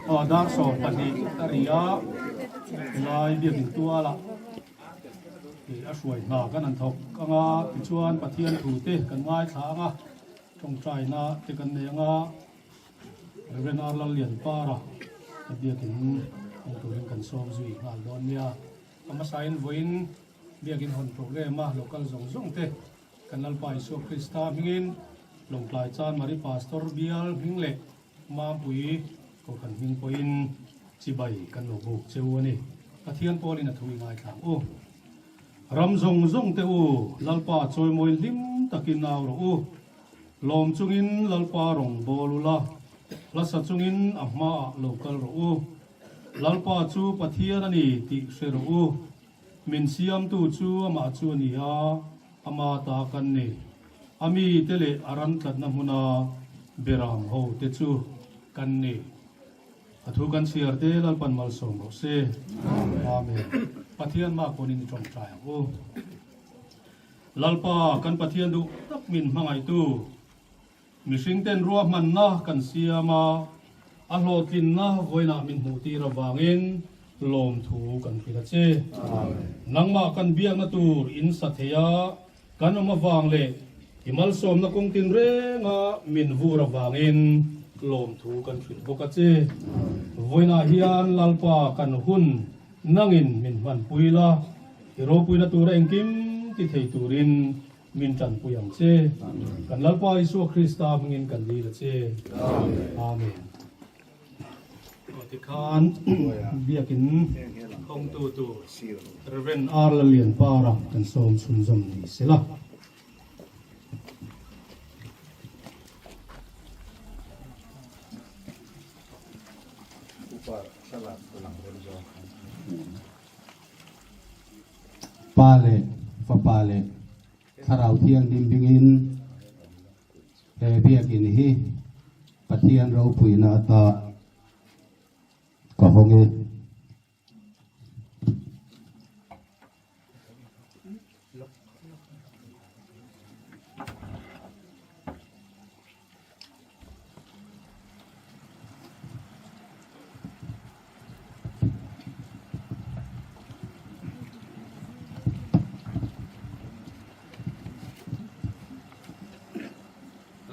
dar so pani taria lai biakin tua la a suai na kan an thok anga chuan pathian thu te kan ngai thanga trong trai na te kan ne anga ren ar la lian para biakin ang turin kan som zui ngal don nia kama sain voin biakin hon program a local zong zong te kanal pa iso krista mingin long klai chan mari pastor bial hingle ma pui ko kan hing poin chibai kan no buk cheuani pathian polin a thui ngai thang o ram zong zong te u lalpa choi moi lim takin naw ro u lom chungin lalpa rong bolula lasa chungin ahma local ro u lalpa chu pathian ani ti se ro u min siam tu chu ama chu ni a ama ta kan ni ami tele aran tlat na huna beram ho te chu kan ni athu kan siar te lalpan mal som ro se amen pathian ma konin trong trai o lalpa kan pathian du tak min mangai tu mishing ten ruwa man na kan siama alotin na voina min huti rawangin lom thu kan phira che nangma kan biang na tur in sathya kan ma wang le himal som na kong tin renga min vu rawangin lom thu kan phir boka che voina hian lalpa kan hun nangin min man puila hiro puina tur engkim ti thei turin min tan puyang che kan lalpa isu krista mingin kan li la che amen kan biakin hong tu reven ar la lian para kan som sun zom ni sela pale fa pale tharau thiang dim bingin biakin hi pathian ro puina ta có hông nghe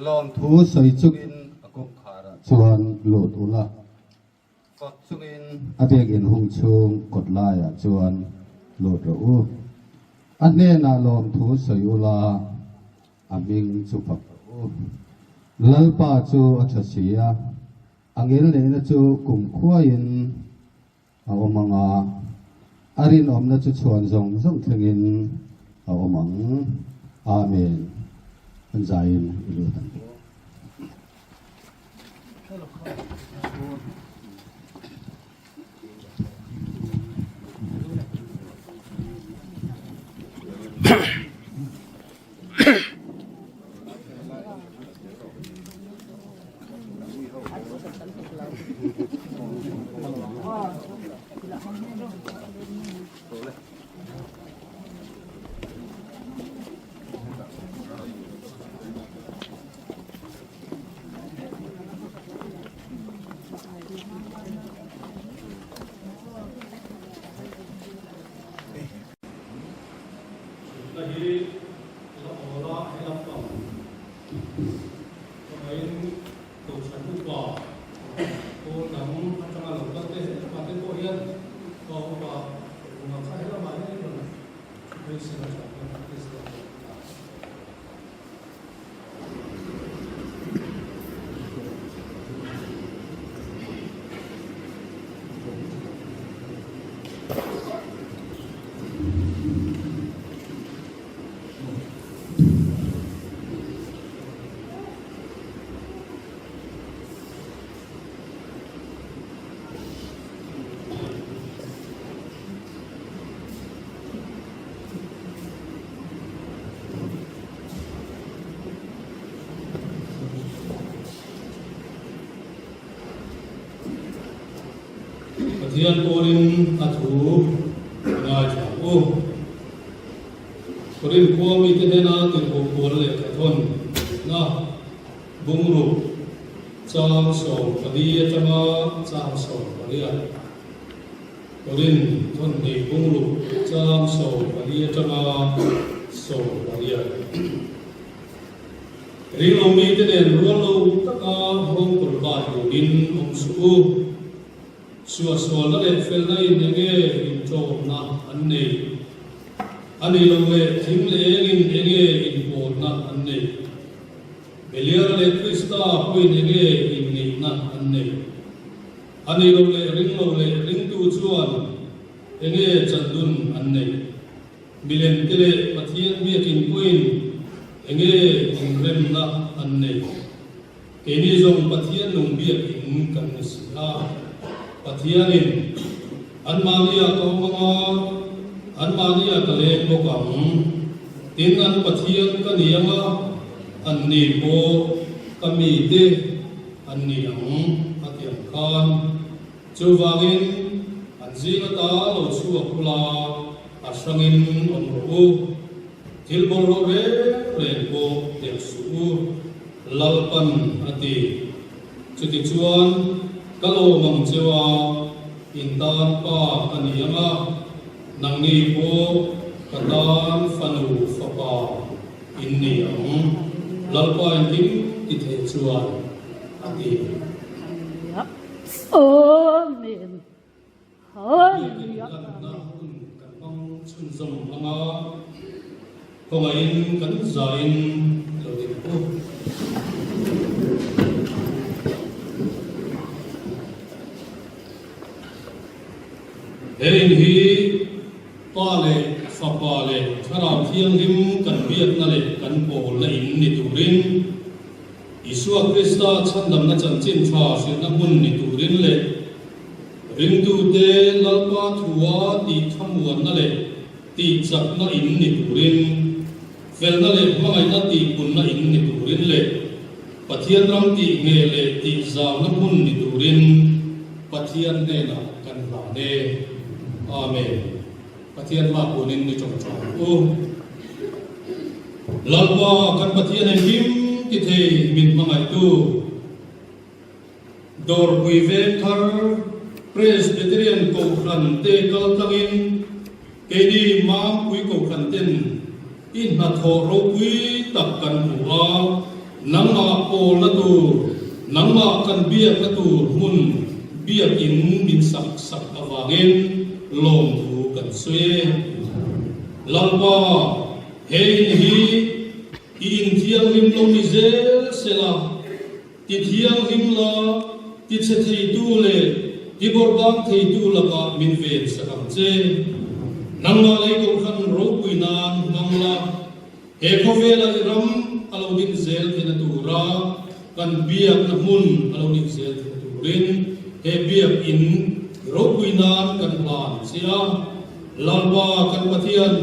lom thu soi chukin akum khara chuan lo thu la kot chungin abiagin hung chung kot laya chuan lo ro u ane na lom thu soi ula aming chu phak u lalpa chu athasia angel le na chu kum khuain awamanga arin om na chu chuan zong zong thengin awamang amen anzain ilu tan Pathian polin athu ngai thau korin kuami te na tin ko pol le ka thon na bungru cham so pali atama cham so pali at orin thon ni bunglu cham so pali atama so pali at ring lo mi te den ruang lo taka hong por ba lo din su suwa la le fel na in nge in cho na an nei ani lo le thim le in nge in por na an nei belia le krista pui nge in nei na an nei ani lo le ring tu chuan nge chandun an nei bilen tele pathian bi kin puin nge in rem na an nei keni zong pathian nung bi in kan sia pathianin anmania kaumanga anmania kale bokang tin an pathian kanianga anni po kami de anniang atiam khan chuwangin anjinga ta lo chuak pula asangin onro tilboro re po teksu lalpan ati chuti chuan kalau mangcewa intan pa kaniyama nangni po katan fanu fapa inniyang lalpa intim kithe chuan ati amen hallelujah kan chunzom anga hongain kan zain lo de po Erin hi pale fapale tharau thiang him kan biat na le kan pol la in ni turin Isua Krista chandam na chanchin tha se na mun ni turin le ring tu te lalpa thuwa ti thamuan na le ti chak na in ni turin fel na le mangai na ti kun na in ni turin le pathian ram ti nge le ti zaw na mun ni turin pathian ne na kan ra ne amen pathian ma punin ni chong chong o lalpa kan pathian en him ki the min mangai tu dor pui ve thar presbyterian ko khan te kal tangin kedi ma pui ko khan ten in na tho ro pui tak kan huwa nangma pol na tu nangma kan biak na tu mun biak in min sak sak awangin lom thu kan sue lalpa hein hi in thiang lim lo mi zel sela ti thiang him la ti che thei tu le ti bor bang thei tu la ka min ve sakam che nangla lai ko khan ro pui nan nangla he ko ve la ram alo din zel thena tu ra kan biak na mun alo din zel thena tu rin he biak in ro pui nan kan plan sia lalwa kan pathian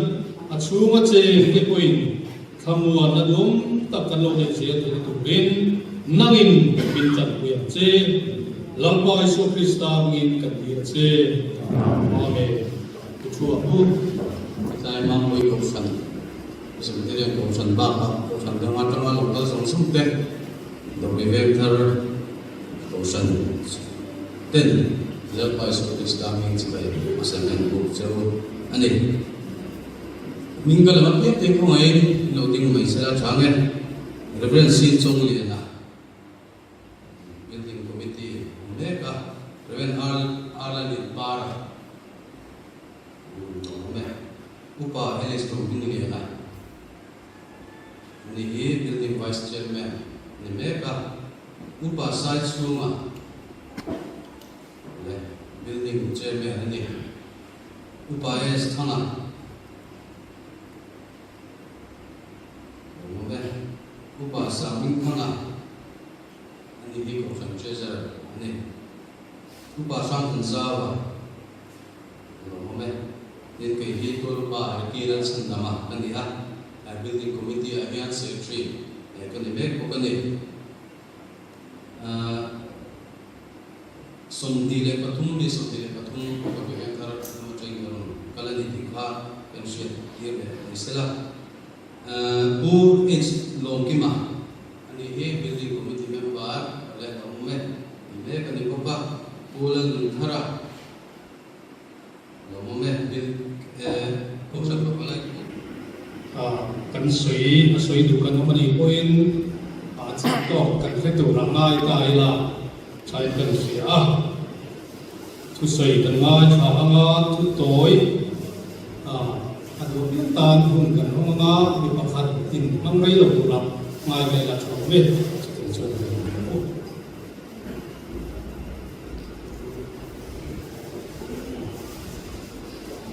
achunga che ke poin thamuan na dum tak kan lo din zel thena tu rin nangin bin chat puyam che lalwa Isu Krista ngin kan dia che amen chua pu sai mang moi ko san sebenarnya ko san ba ko san da ma tama lo ta song sum te do me ve thar ko san ten ya pa Isu Krista ngin chibai asalan ko chau ani minggal ma pe te ko ai lo ding mai sa changen reverend sin chong li na building committee meka reverend Alan Para upa Alice to bini na ni building vice chairman ni meka upa site suma building chairman ni upa es thana upa saming thana ni hi ko san treasurer ni upa sang zawa nên cái hiện tượng ba kỳ lần sân nằm ở bên đây building committee avian secretary cái này biết có cái này sum đi lên patung đi sum đi lên patung có cái cái cara nó chơi cái kalau ni tiga pension dia istilah bu ins long kima ini building committee member oleh kamu pa pulan thara lo mo me bil ko sa ko lai kan soi du kan mani poin chak to kan fe tu ra ngai tai la chai kan sia thu soi kan ngai tha anga thu toi adu bi tan hun kan anga bi pakhat tin mang ngai lo tu la ngai ngai la chho me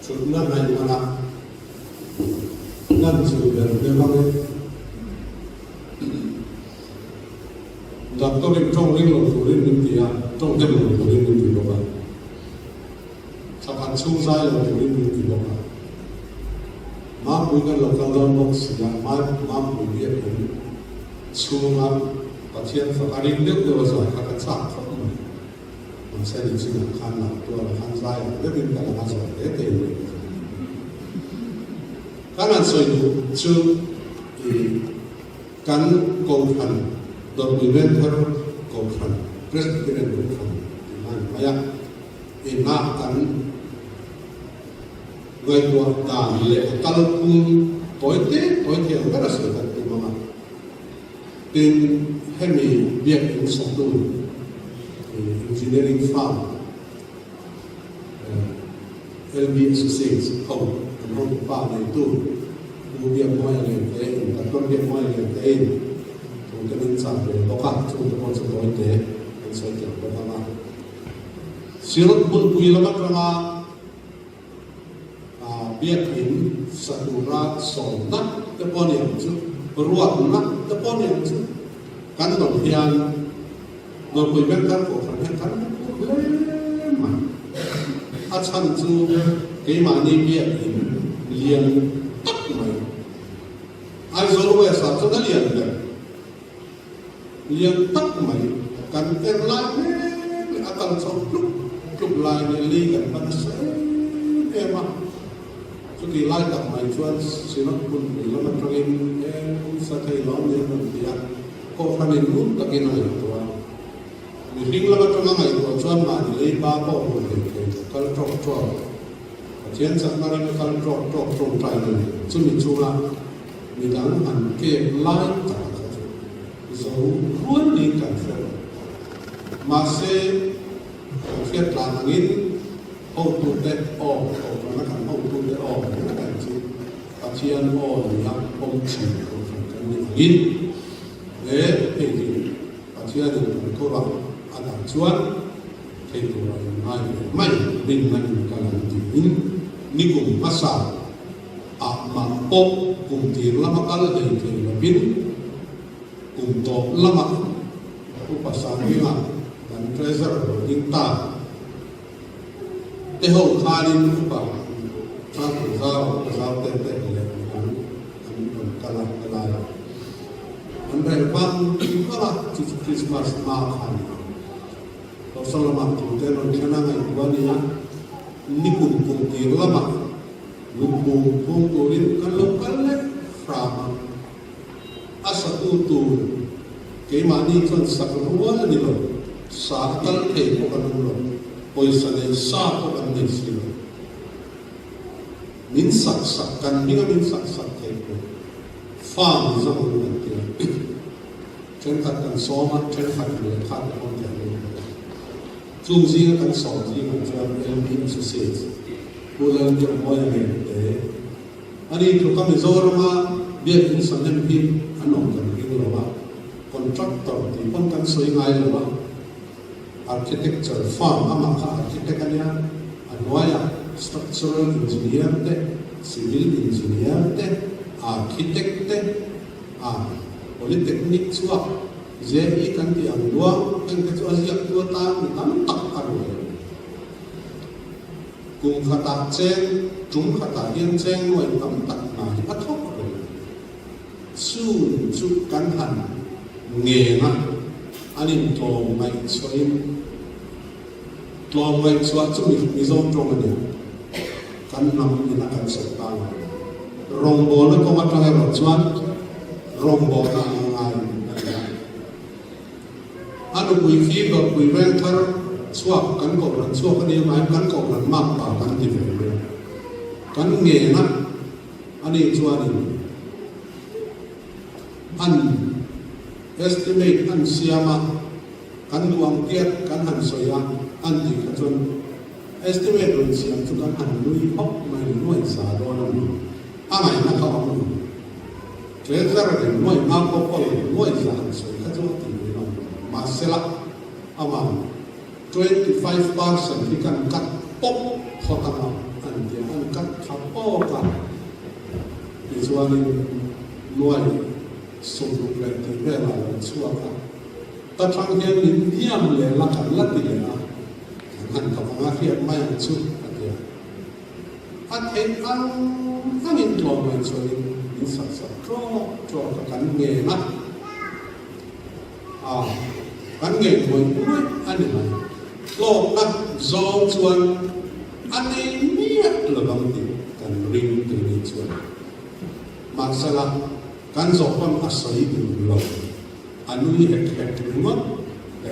Sudah naik mana? Nan sudah memang doktor yang trong ring lo turin minti ya, trong tem lo turin minti lo kan. Sakan susah lo turin minti lo kan. Mampu kan lo kalau lo sedang mampu dia pun sungai pasien sekaring dia tu pasal kakak sak. Saya di sini kan lah, tu lah kan saya, dia minta lah saya, dia tahu. Karena soal itu kan kauhan, dokumenter kauhan, presiden kauhan, dimana banyak enakan gaya dan lekal pun toite yang berasal dari mana? Tim hemi biak yang satu. Engineering farm, LB Associates, home farm itu, kemudian mau yang lain, atau dia mau yang lain, kemudian sampai lokal, kemudian sampai itu, dan sebagainya. Pertama, sirut pun punya lama kerana biar ini satu rak sontak, tepuan yang itu, beruat nak tepuan yang itu, kan yangเราคุยกันกันผมฟังกันมาอาจารย์จูเกี่ยมานี่เบียดเลี้ยงตักไหมไอ้ส่วนว่าสัตว์จะเลี้ยงกันเลี้ยงตักไหมกันเต็มลายเนี่ยอาจารย์ชอบลุกลายเนี่ยลีกันมันเสียมาสุดที่ลายตักไหมชวนสินักบุญแล้วมันตรงนี้สัตย์ให้ล้อมเนี่ยมันเบียดก็ฟังในรูปตะกี้หน่อยตัวMungkin lama tu nama itu cuan mana leh bapa pun kalau trok Cian sekarang kalau trok try ni, cuma ni dalam ke lain tak so ruan ni kan masih fiat langit auto deck on nak kan auto deck on nak kan Cian on yang pongsi kan ni ini Cian itu korang cuan itu mai dengan kalanti ini kum masa mampu kum tir lama kala dari lebih kum to lama pasal lima dan treasure inta teho kalin apa satu kau tete kala Andai bang kala Christmas makan Selamat tujuan orang yang buatnya ni kumpul di lama, kumpulin kalau frama asal itu kemana kan sakruan ni lo, sakal bukan lo, poisane sakal ni sih min sakkan ni min sak farm zaman nanti, cenderkan soma cenderkan lekat orang Trung Sing kan song Sing kan cuan LB Associates, bulan jam yang ini. Hari itu kami zorma biar insan lebih anong kan itu loh, kontraktor di pun kan soingai loh, architecture farm amaka architectnya, anwaya structural engineer te, civil engineer te, architect te, politeknik suap. Jadi kan tiang dua kan kecuali siap 2 tahun kan tak karu. Kung kata ceng, jum kata yang ceng, wai tam tak nari atok karu. Su kan han ngena, anim tolong mai soim, tolong mai suatu misal tolong dia, kan nam ini akan serta. Rombo le kau macam apa cuan, rombo kan ngai. Anu kui fiber kui venter suak kan ko ran suak kan mai kan ko ran mak pa kan di ve kan nge na ani chuan an estimate an siama kan duang tiat kan han soya an ti ka chun estimate ron siam chu kan han lui hop mai noi sa do na angai na ka am Trezor de noi na ko ko noi sa han soya ka chu ti no ma sela ama 25%ที่กันกัดป๊บพอตามอันเดียวอันกัดขับป๊อบกันอีส่วนนี้รวยสมบูรณ์แบบที่เวลาชั่วกันแต่ทางเดียวนี้เยี่ยมเลยละกันละดีนะอันกับงานเทียบไม่ชุดอันเดียวอันเองอันนี้ตัวมันส่วนนี้สักโจกันเงี้ยนะกันเงี้ยด้วยอันนี้มันโลกนักโจชวนอันนี้เนี่ยระวังดีกันริงตัวนี้ชวนมาสละกันโจความอาศัยดูโลกอันนี้แข็งถึงมั้งแต่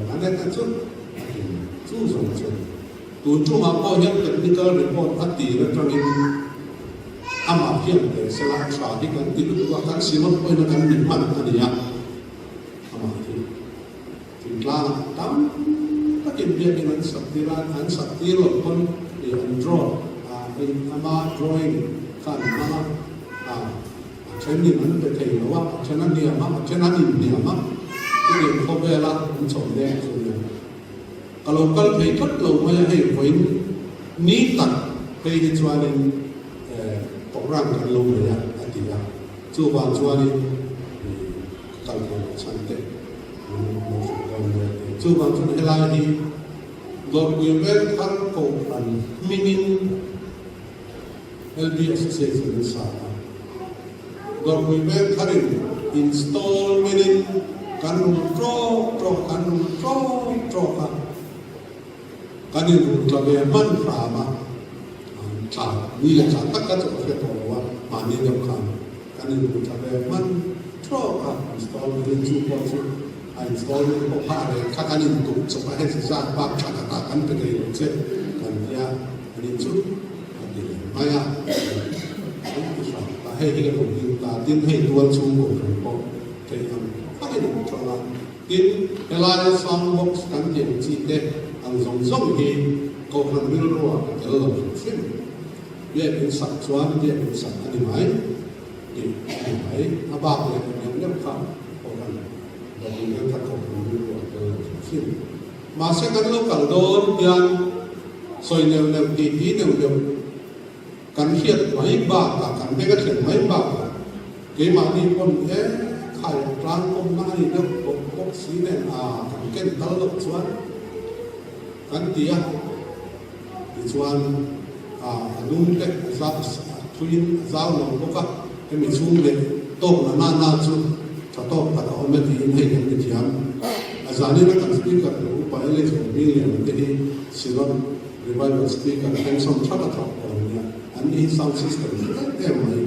อันนี้กันชุดสู้สงชวนตัวจู่มาพ่อยังเป็นนิกาเรื่องอัติและตรงนี้อามาเพียงแต่สละชาที่กันติดตัวกันสิมันไปในกันหนึ่งมันอันนี้อามาที่ถึงกลางตั้มก็เก็บเรียนในนั้นสักทีละอันสักทีละคนเรียน draw เป็นอามา drawing กันมาเช่นนี้มันเป็นเทคนิคว่าเช่นนั้นเนี่ยมั้งเช่นนั้นเนี่ยมั้งที่เรียนเขาเวลามันสอนแดงส่วนใหญ่kalau kalau ikut lo maya hai poin ni tak pergi jualin program kan lo ya artinya cuba jualin kalau santai cuba jualin helai Lord we welcome program minin LB Association sana Lord we welcome install minin kanun draw kanun draw kan ini terlalu manfaatนี่แหละจากตักกระจกเฟตตัวว่ามาเนี่ยยังคันกันนี่รู้จักแบบมันชอบครับ install เรื่องชูพอชูinstall พวกผ้าเลยข้ากันนี่ถูกสมัยให้ศึกษาบ้างชาติกันเป็นเลยเช่นกันเนี่ยอันนี้ชุดอันนี้ไม่อะให้ที่กระผมตาดิ้นให้ตัวชูผมก็เคยทำให้ดูตลอดดิ้นเวลาจะซ้อมบ็อกซ์กันเดี๋ยวจีเด็กอันส่งที่ก็มันไม่รู้ว่าฟิล์มเรียกเป็นสัตว์ชวนเรียกเป็นสัตว์อะไรไหมอีกอะไรไหมอาบากเลยอย่างนี้ครับพอกันเราเรียกทักของมันไม่รู้ว่าฟิล์มมาเสกันเรากันโดนยันสวยเร็วๆดีๆเร็วๆกันเขียนไม่บ้ากันไม่ก็เขียนไม่บ้าเกี่ยมาดีคนขายร้านต้มน้ำนี่เนี่ยพวกสีเนี่ยกันเก่งตลกชวนกันเดียชวนนุ่มเล็กจับทุยจับลงก็ให้มีชุ่มเล็กโต๊ะน่าจุถ้าโต๊ะปัดเอาไม่ดีให้กันไปเทียมอาจารย์นี่นักสปีกเกอร์อุปกรณ์เล็กๆนี่เนี่ยมันจะให้สิลป์หรือว่าสปีกเกอร์เป็นสมชาติทองเนี่ยอันนี้ sound system เต็มเลย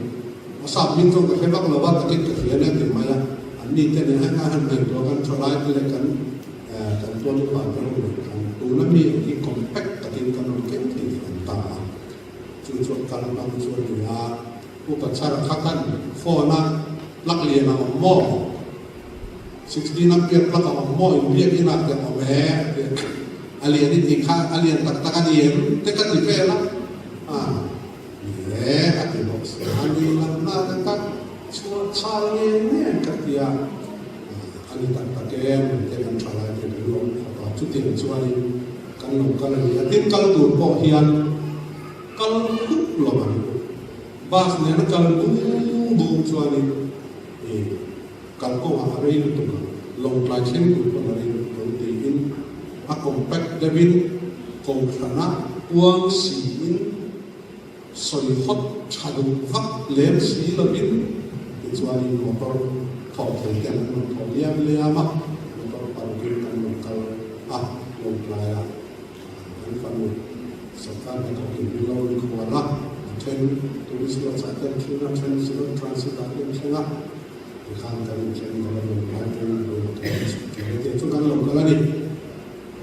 สามมินตรงกับให้บักเราว่าตะกี้กับเสียเนี่ยถึงมาอันนี้จะเนี่ยให้งานเป็นตัวกันทลายเลยกันตัวนี้ผ่านไปเลยกันตัวนั้นมีที่ compact ตะกี้กันมันเก่งที่ต่างช่วยกันบางส่วนเนี่ยผู้ประชาชนกันฟอนะลักเลียนเอาหม้อ60นักเรียนลักเอาหม้ออยู่เรียกที่นักเรียนเอาแหวนอาเลียนนี่ที่ข้าอาเลียนตักกันเองแต่กันที่เฟลละเนี่ยกันที่บอกอันนี้น่าจะกันชัวร์ชายเนี่ยกันที่อันนี้ตักแกมแต่กันชายเป็นรวมชุดที่ชัวร์นี่กันลงกันเลยที่กันตัวพ่อเฮียนkalau loban bas ne na kalau bu chuan ni kalau ko ha rei tu long lai chen tu ko rei tu ti in a compact devin ko khana uang si in soi hot chadu vak lem si lo bin chuan ni motor thok thei kan thok liam liama motor parking kan kal long lai an kan serta dengan pulau di Kuala, train turis luar sana, train sebelum transit dari sana, ikan dari train kalau berlalu, jadi itu kan lokal ni,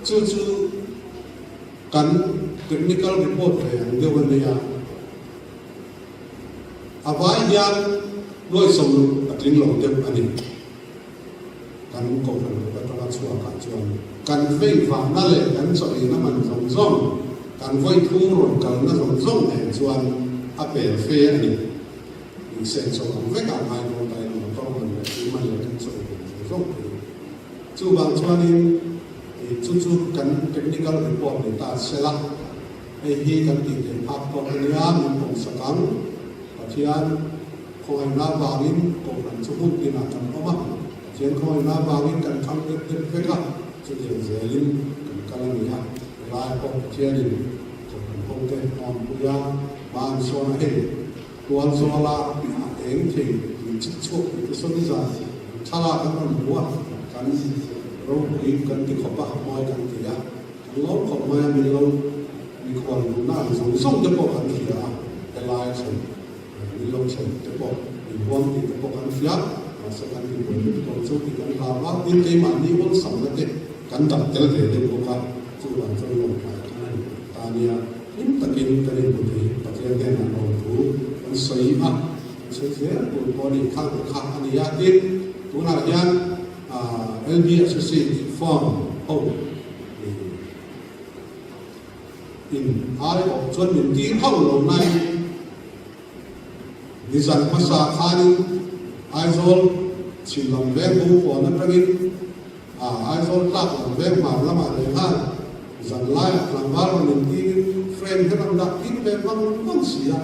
chu kan technical report le ang dewan niya avai yan loi som atling lo dep ani kan ko kan ka chua ka chuan kan vei va na le kan so ina man zong kan voi thung ron kal na zong ne chuan a pel fe ani in sen so kan ve ka mai ko tai no to man le man le kan so zong chu bang chuan in chu kan technical report ni ta sela ai hi kan ti den ap ko ni am ko sakang pathian ko ai na wangin ko kan chu hun ti na kan oma chen ko ai na wangin kan thang te ve ka chu je zelin kan kalang ni ha lai ko pathian ni ko kan hong te on pu ya man so na he tuan so la eng thi chi chu ti so ni za thala kan man buwa kan rau ini kan di khopah mai kan dia lo khop mai mi lo mi khon na song de po kan dia elai sen mi lo sen de po mi won di de po kan fia sa kan di po de po so ki kan la wa tin ke ma ni won sam na te kan dam tel de po ka chu wan so lo ma kan ta nia in takin kan ni pu pa te de na lo tu kan sai ma sai se po ni khang khang ani ya tin tu na yan LB Associated Farm in ai of chuan min ti khau lo nai nizan masa khani aizol chilam ve bu ko na tangin aizol tak lam ve ma lama le han zan lai lambar min ti friend kan da tin ve mang mang sia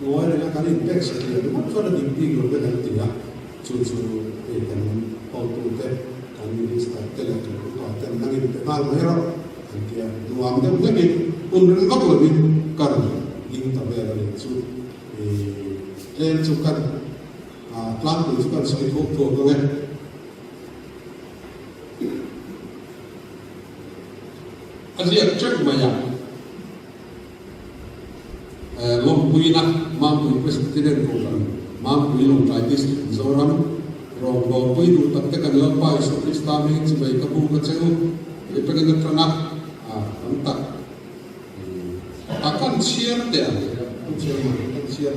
ngoi le kan in pek se le mo chuan di pi lo ve dan ti ya chu e kan tu te kan ni sta tele kan ko ta nangin te mal mero kan dia nuam de ngi un ren bak lo bin kar ding ta be le chu e chu kan plan tu chu kan sai thok thok lo nge azia check ma ya long puina mam pu presbyterian ko kan mam pu long tai district zoram rong lo pui du tak te kan lo pai so krista mi chi bai ka bu ka cheu e pe kan trana an tak akan chiam te an chiam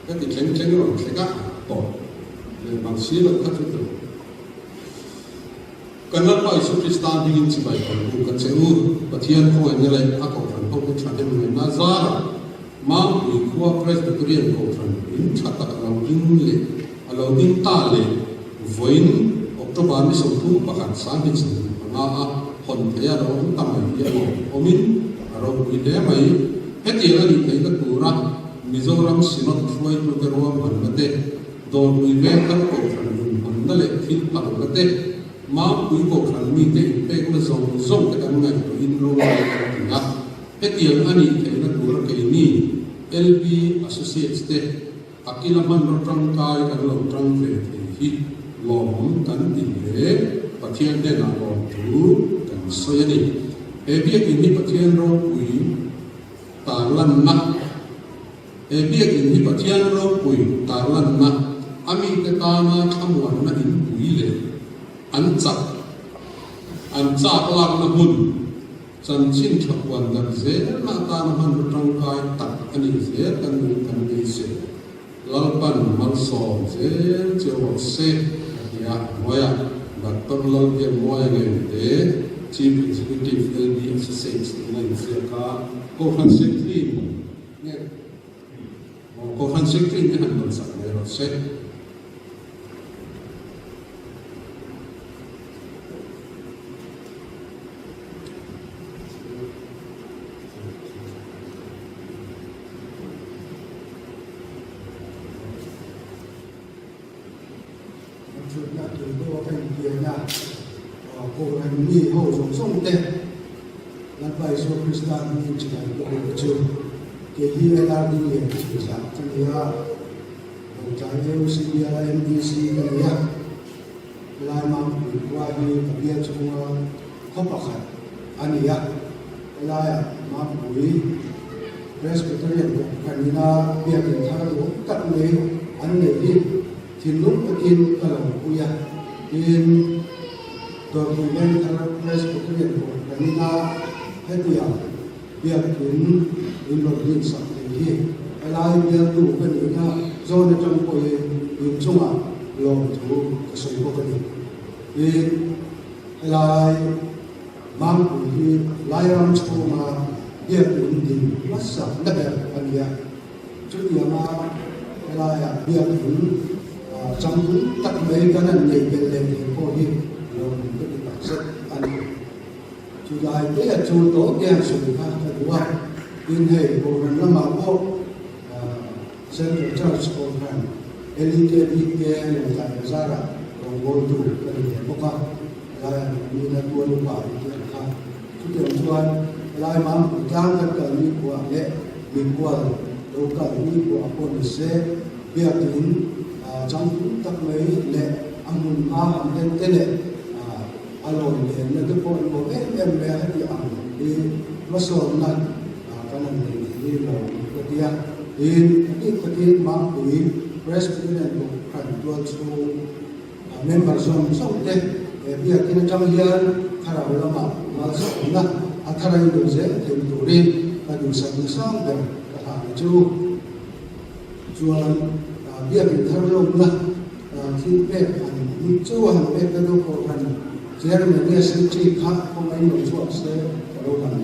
ka ti cheng ro se ka to le mang si lo ka chu kan lo pai so krista mi chi bai ka bu ka cheu pathian ko ne le a ko ran ko ku chan de na za ma pu ko presbyterian ko ran in chata ka in le alo ding ta le voin october mi so tu pakhat sang ni chin nga a hon thea ro tam mai ya lo omin ro wi le mai heti la ni thei ka tura mizoram sinot throi tu te ro man mate do wi ve ka ko than man na le thil pa ka te ma wi ko than mi te pe ko zo ka kan ngai to in ro na heti la ni thei ka tura ke ni LB Associates te akilaman ro tang kai kan lo tang ve hi lom kan ti le pathian de na lo tu kan soyani e bi ki ni pathian ro pui ta lan na e bi ki ni pathian ro pui ta lan na ami te ta na thamwan na in pui le an cha lang na hun chan chin thakwan dan ze na ta na man ro tang kai tak ani ze kan ni se lalpan malsom se chewa se ya moya doctor lal ke moya nge de chief executive LB Associates na se ka ko han secretary ne ko han secretary ne han sa ne ro se cô anh mi hậu sống sông tệ là bài số Christian mi chỉ là một cái trường cái gì là đi liền chỉ là cái gì à một trái LCD MDC cái gì à lại mang qua đi tập biên trong không bạc hạt anh ấy à lại mang bụi Presbyterian cái gì là biên tiền thang lỗ cắt lấy anh ấy đi thì lúc cái kia cái lòng bụi à in ตัวคุณเล่นทางเพลสบุกเรียนของกันนี่นะให้ตัวอย่างเบียร์กินอินโดนีเซียที่อะไรเบียร์ดูกันนี่นะโซนจังปุยอินช่วงลงถูกกระสุนพวกนี้อะไรบางปุยไล่รำชูมาเบียร์กินดินวัดสับนับแบบอันนี้จุดอย่างมาอะไรเบียร์กินจังทุนตัดไม่กันนั่นเองเป็นเรื่องที่พวกนี้ลงก็ติดตัดเสร็จอันนี้จุดใดเบียร์จูโต้เบียร์สุดท้ายก็ว่าอินเฮโบรันละมาพวกเซ็นทรัลเชิร์ชโปรแกรมเอลิเกดีเกนหรือการศึกษาของโบดูกันเนี่ยพวกเขาอะไรมีนักตัวลูกบ่าวที่เขาทุกอย่างชวนอะไรมั่งจ้างกันกันมีกว่าเละมีกว่าโลกามีกว่าคนเสพเบียร์กินจังตักไม่เละอันนู้นอันนี้เตเละอารมณ์เนี่ยนั่นก็พอโลกเอ็มเบียร์ที่อันนี้มาสอนนั่นกันนั่นนี่เราก็ที่ini ketika mampu presiden bukan dua member som deh biar kita jangan karena ulama masuk nah antara Indonesia dan Turin pada usang dan itu jualan biar kita ulama kita itu hampir itu kan jadi media sendiri hak pemain menjual saya kalau kan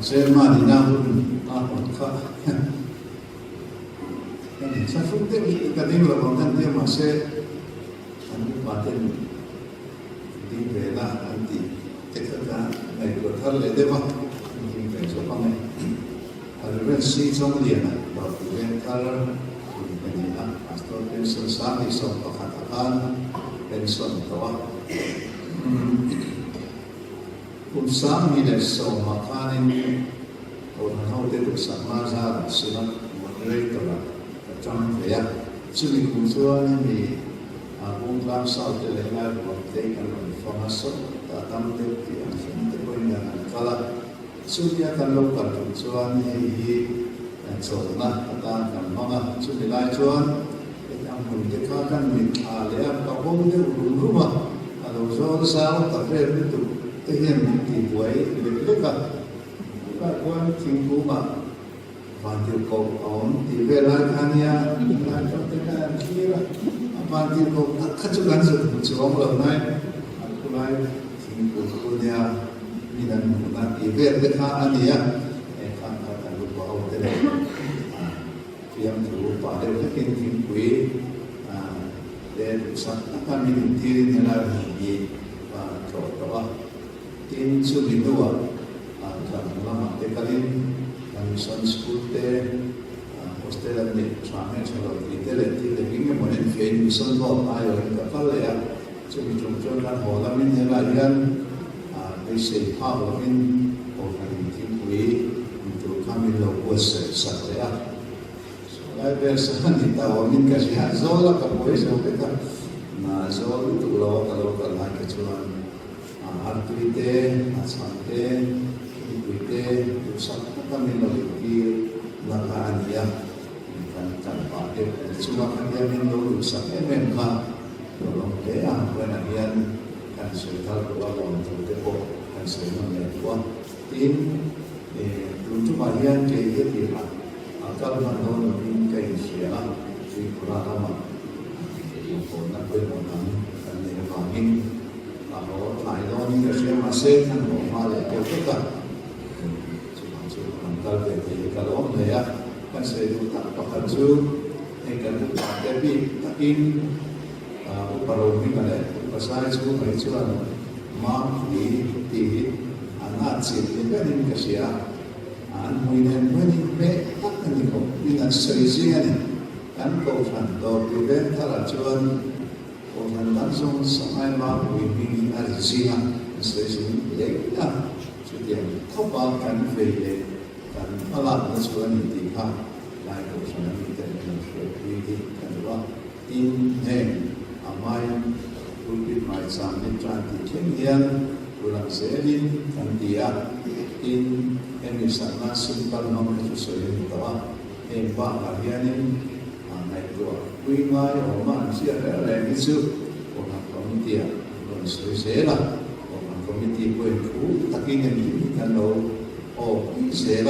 saya mah di nahun kah? Saya fikir kadang kalau dia masih batin di bela nanti kita ikut hal itu mah mungkin besok kami ada si dia waktu kalau ini pastor pensiun sami so katakan pensiun tua Usam ini so makanin orang tahu itu sama sahaja sudah mulai terang macam ya ciri kusuan ini aku dalam saat terdengar waktu kalau informasi datang dari yang terpunya kalau sudah kalau kusuan ini seolah katakan mana sudah lajuan yang mendekatkan misalnya kabung itu rumah kalau soal sahaja terpilih itu Tehnya mungkin buai lebih dekat. Bukan tinggu mak. Bantu kau on di belakangnya. Bantu dengan kira. Bantu kau kacukan sesuatu lain. Aku lain tinggu punya minat minat di belakang dia. Kan kata lupa hotel. Yang lupa dia mungkin tinggu. Dan akan minti nilai lagi. Coba. Tin subidua kan lama tekalin kan san school te hostel ni sampai kalau kita lihat lebih kemudian kain misal bawa ayo kita kalau ya cuma kan hola min helayan bisa hal min orang tinggi untuk kami lakukan sahaja soalnya biasa kita wamin kasih hazola kalau bisa kita nah zol itu kalau kecuali Artuite, asante, ikuite, usap kami lagi lakaan dia, kan pakai cuma kan dia minum usap memang tolong dia bukan dia kan sekitar dua untuk depo kan sebenarnya dua tim untuk bagian kayak dia akal mandor lebih kayak siapa di kurang yang pernah bermonang kan dia kami kalau lain ini kerja masih kan normal ya kita cuma kalau ya kan saya itu tak pakai kan tapi baru ini kan pasal itu kan di anak sih kan ini kerja mungkin tak kan itu dengan seriusnya kan kau fanto juga teracuan orang langsung sampai mampu ini arsinya sesuatu yang sudah tawarkan vele dan alat sesuatu ini kan lain urusan kita dengan ini kan in hem amai ulpit mai sampai cantik kemian ulang senin dia in ini sana simpan nomor sesuai tawa empat harian naik dua kuingai orang siapa lagi itu orang komiti orang sesuai lah orang komiti kuiku tak ingin kalau sesuai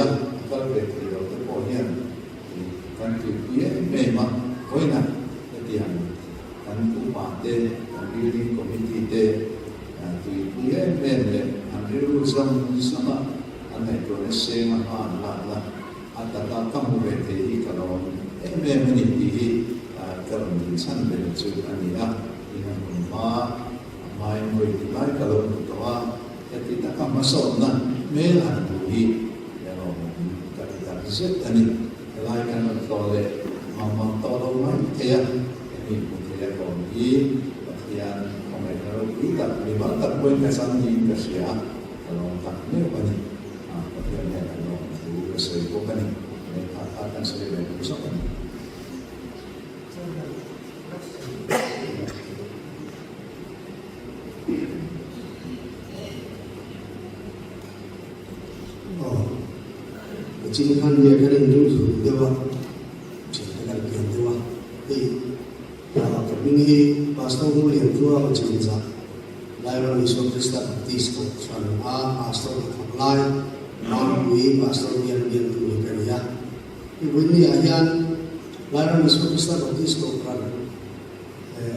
kalau betul itu punya kan dia memang punya ketian kan upate kan building committee te dia memang ambil sama aneh tu sema la ada kamu betul kalau memang ini kalau insan betul ania dengan rumah main mulai kalau tua kita kan masuk na melan bui yang kita bisa ni lain kan toleh mama tolong mai ya ini mungkin kami bagian komentar kita memang tak boleh kesan di Indonesia kalau tak ni apa ni bagiannya kalau itu sesuai bukan ni akan sesuai besok ni. Chính khăn về cái đình dung dụng tiêu ạ chỉ là cái kiện tiêu ạ thì cái nghi pastor cũng liền thua và chỉ ra lại là lý số Christa Baptist của San pastor thuộc lại mang quý pastor biên tu cái này thì với người Ayan lại là lý số Christa Baptist của San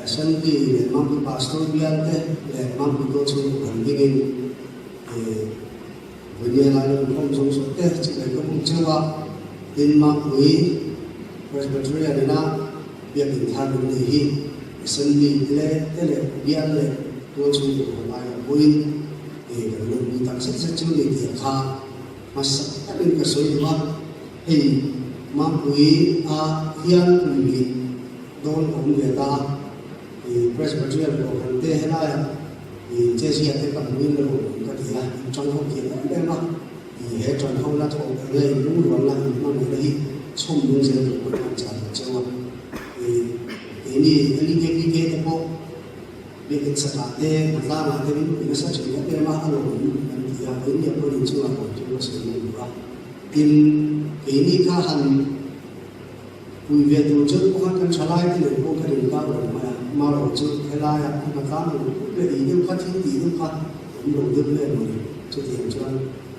San thì mang pastor biên thế để mang quý tổ chức của hành tinh với nhà lại là không dùng số tết chỉ là không chơi vào tin mang quý Presbyterian là việc hình thành được gì sân bị lệ thế lệ biên lệ tôi chung của bài quý thì cái lượng bị tăng rất chịu để thiệt ha mà sắc các cái số gì mà thì mang quý hiền quý đôi cũng người ta thì Presbyterian của hành tế là thì chế sĩ thì bằng nguyên là một cái gì à trong không kiện em mà thì hệ trong không là trong cái này cũng luôn là mà người đấy xong luôn sẽ được một làm trả cho thì cái này cái thế bộ việc cái sản phẩm thế mà ra là thế nó sẽ chỉ có cái mà ăn rồi thì là cái nhiều cái chưa là chúng nó sử dụng được tin cái này cả hàng quy về tổ chức của các xã lại thì được bộ cái định cao rồi mà tổ chức hay là các cá nhân cái ý định phát triển ý định phát cũng đầu tư lên rồi cho tiền cho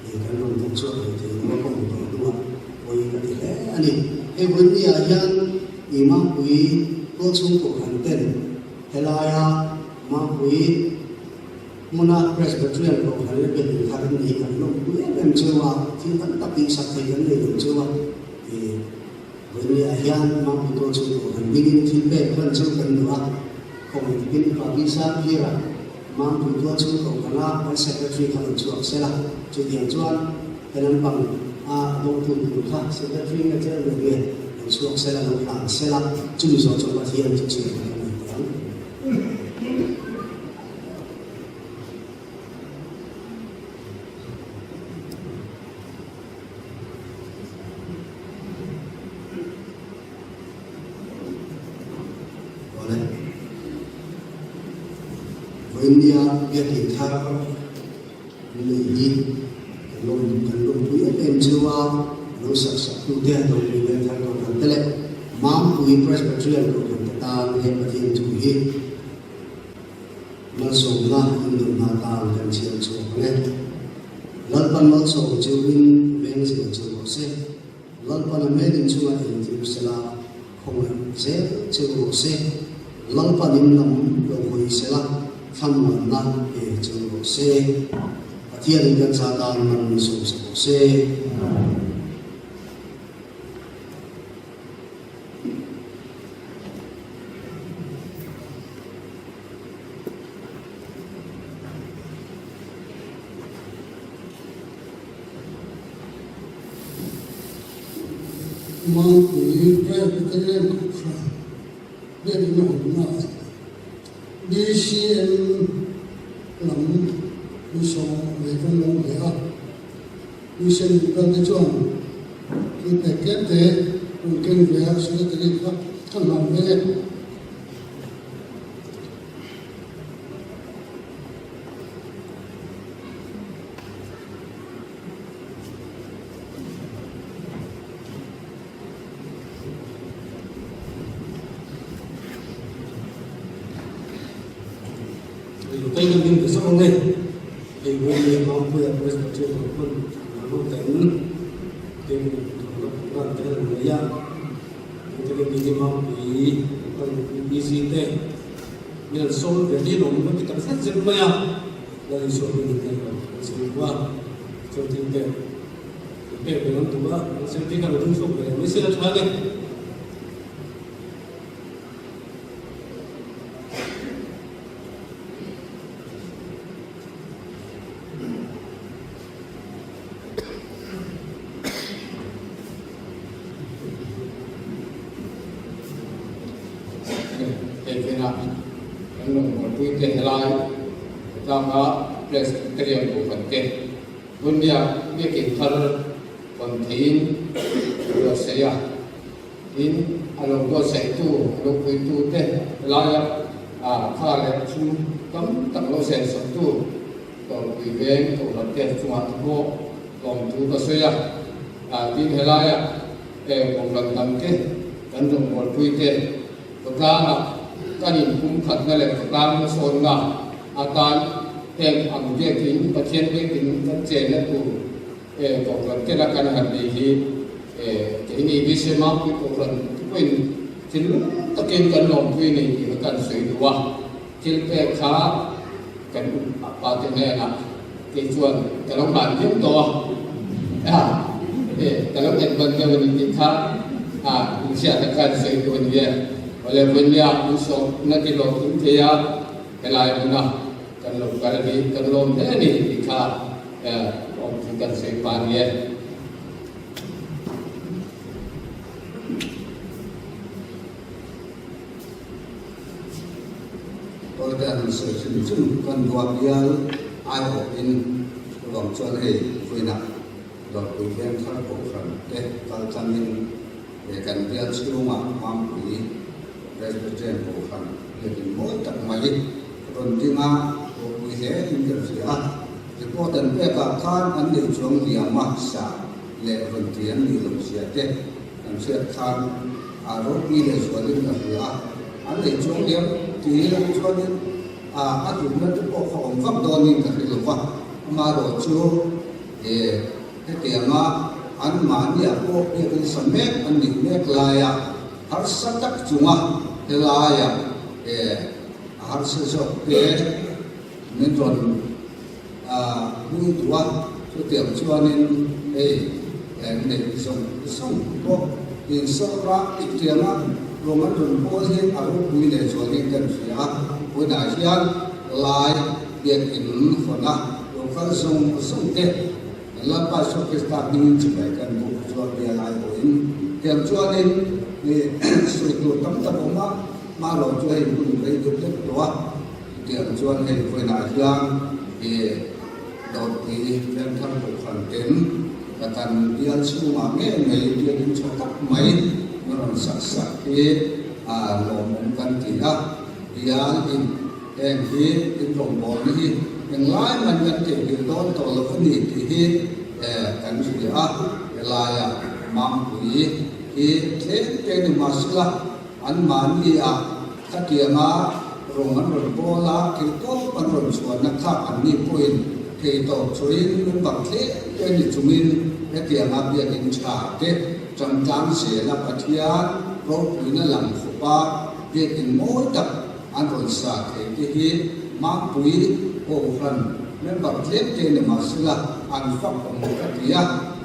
thì cái lòng tổ chức thì nó không được đúng không? Vì cái thế anh ấy cái vấn đề là imam quý tổ chức của hành tinh hay là imam quý Mona Presbyterian của hành tinh bình thành thì cái lòng quý em chưa vào thì vẫn tập đi sắp thấy vấn đề được chưa vào thì vấn đề là imam quý tổ chức của hành tinh thì về vẫn chưa cần nữa không biết là visa kia là mang từtua chung của cả là cái secretary khẩn chuộc sẽ là chuyện tiền chuan cái năng bằng đầu tư của khác secretary cái chơi được việc khẩn chuộc sẽ là đồng hàng sẽ là chung số trong các thiên chương trình của mình India việc hiện thao người gì cần luôn quý em chưa vào nó sắp tu tiên rồi mình lên thang còn thằng tele mám quý Presbyterian của chúng ta hiện ở thiên chủ hi nó sống là những người ta cần chiều xuống nghe lần ban nó sống chiều in bên chiều chiều có xe lần ban là mấy दिन chung là in chiều sẽ là không là dễ chiều có xe lần ban in nằm đầu hồi sẽ là tham luận năng để cho xe thiên nhân gia tăng năng số xe mang quý Presbyterian của Frank biết nó là DCM làm đi so về công long về áp đi xem các cái chuyện cái này kết thế cũng kinh về áp sẽ tự nhiên các làm về đây là những cái sông này thì người miền Nam bây giờ trên một con nó tỉnh thì nó là cái là người dân thì cái miền Nam thì còn easy thế nên sông về đi nó mới cái cảnh rất mày à là số người này là số qua số tiền tiền tiền về nó tụi nó sẽ đi cái đường sông về mới sẽ là sao đấy. Ke helai tama pres kriam bu ke dunia bikin thar kon thin ro seya in alo go se tu alo pui tu te la kha le chu kam tak lo se so tu to pui veng to la te chuan bo lom tu ka seya tin helai ko ran tam ke kan dong mol pui te to ka cái gì cũng thật là làm sồn ngà tan em ăn việc thì tất nhiên việc thì tất nhiên là tụ cộng đồng cái là cái hành vi thì cái này vì sao mà cái cộng đồng quên chính tất nhiên cần lòng quên này thì cần suy đoán chính cái khá cần bảo thế này là cái chuyện cái lòng bản tiếp to cái lòng nhận vấn đề mình thì khá sẽ cần suy đoán về oleh benda musuh nanti lo intia kelai mana kan lo kali kan lo ni dikha om kita sepan ye tôi đang sử dụng con đoạt bial ai học in lòng cho này vui nặng rồi tôi đem khắc phục phần để tạo cho mình để cần bial sử dụng mang quý Presbyterian bukan, jadi mau tak majid, rontinga, bukan interview. Jika dan mereka kan anda jual dia maksa, le rontian di dalam siapa, dan siapa kan arok ini jualin dia, anda jual dia, dia jualin, adu nanti pokok orang doni tak dilupa, amaroh jual, dia mah anmani aku dia semek anda mek layak. Harus setak cuma helaya harus sesuatu menron mungkin tua setiap cuanin ini song kok insora ikhtiar roman dan polisi aku punya cuanin kan siapa punya siapa lay dia in fana lokal song teh lepas kita ingin sebaikan bukan dia lain tiap cuanin ni suatu tempat rumah malu jual pun beri jual tua dia jual ni pun nak yang dot ini dan kan bukan tem akan dia semua ni dia mencetak main merasa lomongkan tidak dia in rombongan ini yang lain macam itu don tolong ini kan sudah layak mampu ini masalah anmani katiama rongan bola kita panron suana kah ani poin kita cuin membakle ini cumin katiama biar incate jam sela katian roh ini lam khupa biar inmodak anron sa ini mampui orang membakle ini masalah anfak katia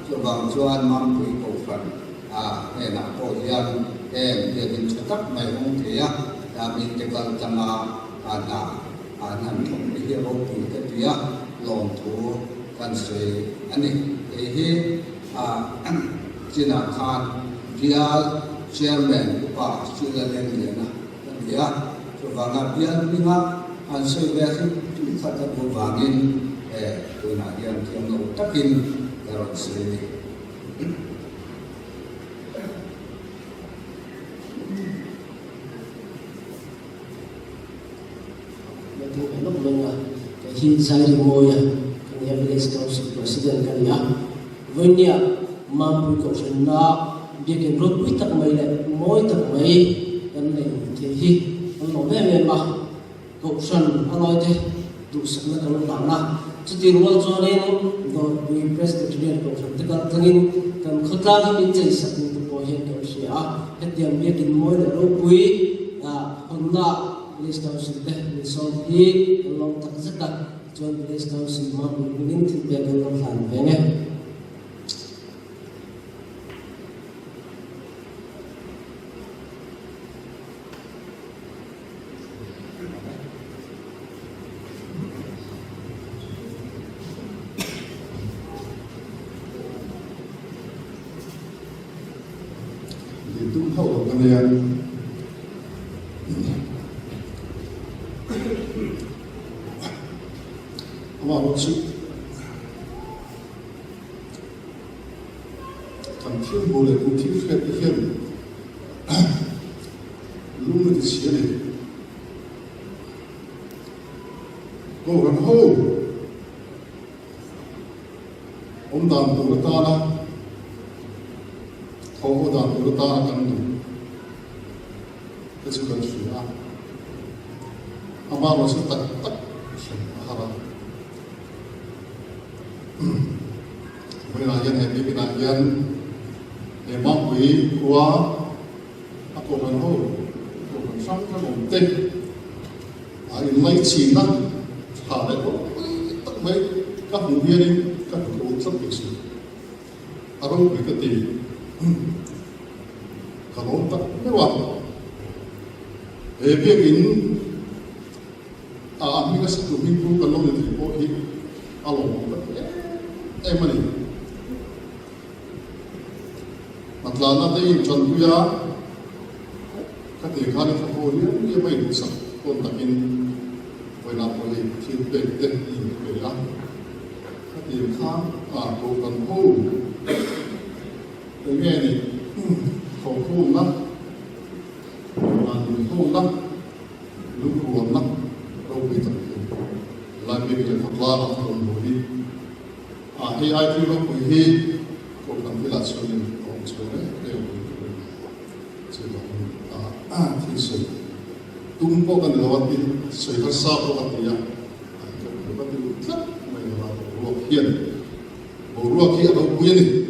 coba cuan mampui orang enak polian dia mencetak memang dia kami tegal sama anak dia ropi dia lontu kan se ani Cina kan dia chairman apa sila lain dia coba dia lima answer biasa kata bangin punya yang takin kalau se lúc mình khi sai đi ngồi cái Evidence Council President kan ya với nhà mampu cộng sản na việc cái rốt quyết tắc mấy này mỗi tắc mấy cái này thì hi nó bé mà cộng sản anh nói thế tu sakna kalau lama jadi ruang zonin do we president ko tekan tengin kan khotla ni chei sakni tu ko hen ko sia hetiam dia kin moi da ro pui honna list house te ni so hi long tak zakat chon list house ma bunin tin pe kan lo san pe ne tung hậu cái này mà một chút thằng thiên bồ đề cũng thiên phép cái thiên lúc này thì xía này cô gần hô ông đàn bồ đề ta là Kau dah berita akan tu, kesukaan suara. Amal masih tak harap. Pengajian ini pengajian memang beri kuah aku berhol, aku bersama kamu teh. Ini mai Cina, hal itu tak mai kamu biarin kamu ucap begitu. Aku berkata. Kalau tak lewat, biarin kami kasih tu minggu kalau nanti boleh along, mana? Matlana tadi contohnya, ketika hari kemudian dia main besar, kontakin boleh boleh feedback dan ini boleh, ketika aku kan nghe này khẩu khô lắm và người khô lắm lúc buồn lắm đâu bị tập lại bị cái thật là không đủ đi khi ai khi nó bị hi cũng cần phải là sự liên quan sự đấy đều sự là thì sự tung bao cái đầu tiên sự phát sao bao cái gì cái bao cái rất mình là ruột hiền bộ ruột kia đâu quên đi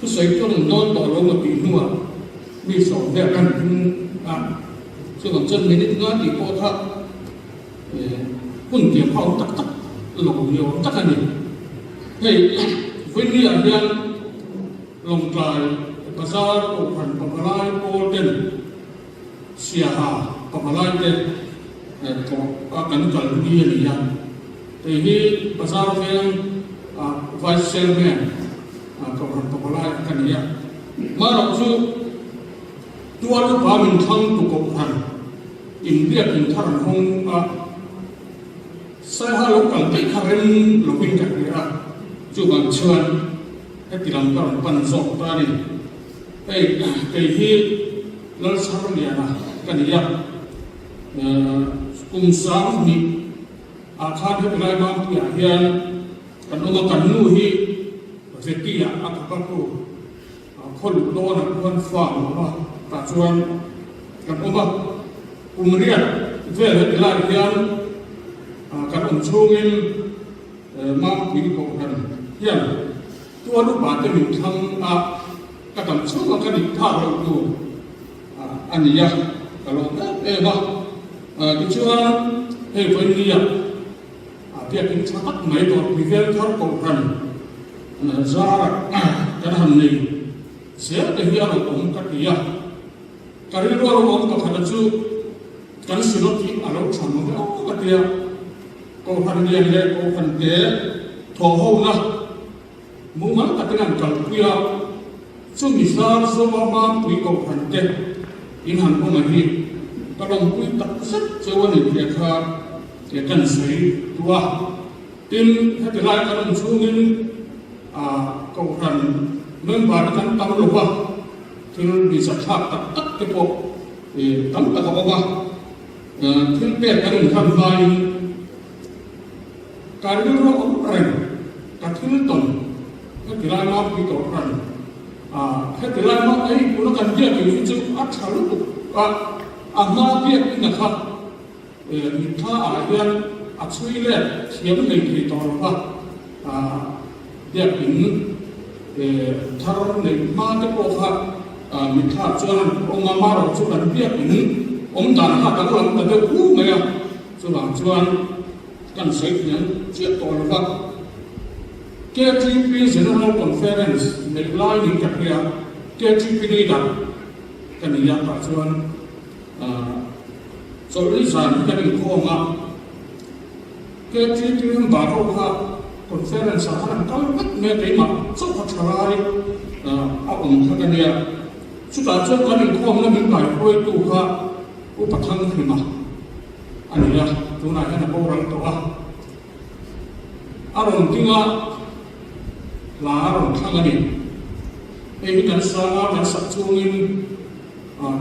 thứ xây cho mình đôi bỏ lông mà bị nua bị sổ về căn chứ còn chân đến nữa thì có thật quân kiếm hậu tắc tắc lồng nhiều tắc là nhiều thì với như là nhân lồng trời và ra cổ phần của Malai cô tên xìa hà của Malai tên có cắn cẩn đi là nhân thì khi và ra với vice chairman kau berpapalai kan dia. Marah tu dua tu kami thang tu kau kan. India pintar hong saya halau kalpai karen lopin tak dia. Juga cuan hetiram karan pansok tadi. Hi lalu sarang dia kan dia. Kumsam ni akan hetirai mampu ya. Kan orang kanu hi Zekia akuคนโดนคนฟังว่าตาชวนกันว่าเรียนเพื่อให้ลายเรียนกันช่วงมาปีก่อนยังตัวลูกบาดจะมีทั้งกันช่วงกันอีกท่าเราดูอันนี้ยังกันว่าว่าที่ช่วงให้คนนี้เพียงแค่ชักไม่โดนมีเรื่องทั้งก่อนZara kan hamni sia te hiya ro om ka tiya kari ro om ka khada chu kan sino ki alo chamo ka tiya ko han dia le ko han de tho ho na mu ma ka tinan kal kuya chu mi sar so ma pui ko han de in han ko ma hi ka dong pui tak sat chawani ke kha ke kan sei tua tin ha ti lai ka dong chungin kau kan membaharkan tahu lupa, terus bisa tak ke pok tam ta ka ba thil pe kan kan vai karil ro ren ka thil ton ka tilai ma pi to ran he tilai ma ai kun kan dia ki chu a thalu ka amma bi na kha mi tha a hian a chui le thiam nei ki to ba dia in thar nei ma te ko kha mi tha chuan ong ma ro chu kan dia in ong dan ha ka lam ta de u me ya chu la chuan kan sei hian chia to ba KTP General Conferenceในไลน์นี้กับเนี่ย KTP นี่ดับกันนี่ยังปัจจุบันส่วนที่สามกันอีกข้อมา KTP นั้นบาร์โร่ครับ Conference สาขาตั้งแต่เมื่อปีมาสุดท้ายเอาองค์กันเนี่ยสุดท้ายจนกันอีกข้อนั้นมีหลายข้อตัวครับอุปถัมภ์ขึ้นมาอันนี้นะตัวไหนให้นักโบราณตัวอารมณ์ที่ว่าลาหลงทางนี้เองกันสร้างกันสักช่วงนี้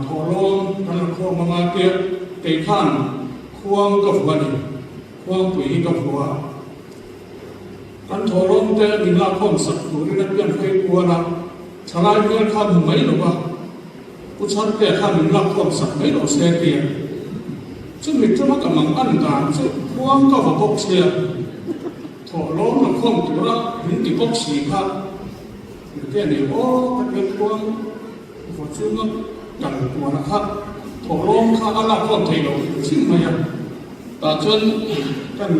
ทอลงกันควงมาเกี่ยเตะข้านควงกับวันควงปุ๋ยกับหัวกันทอลงแต่มีลาพร้อมสักตัวนี้นักเรียนเคยกลัวนะชาวไร่เพื่อนข้ามไม่หรอกว่าผู้ชายแต่ข้ามมีลาพร้อมสักไม่หรอกเสียเกียร์ซึ่งมีที่ว่ากำลังอันการซึ่งควงกับพวกเสียถอดล้อมันคล่องตัวละถึงที่พกสีครับแค่นี้โอ้ถ้าเป็นควงขอชื่อว่ากันตัวนะครับถอดล้อข้าอะไรคล่องใจเราชิมมาอย่างแต่จนกัน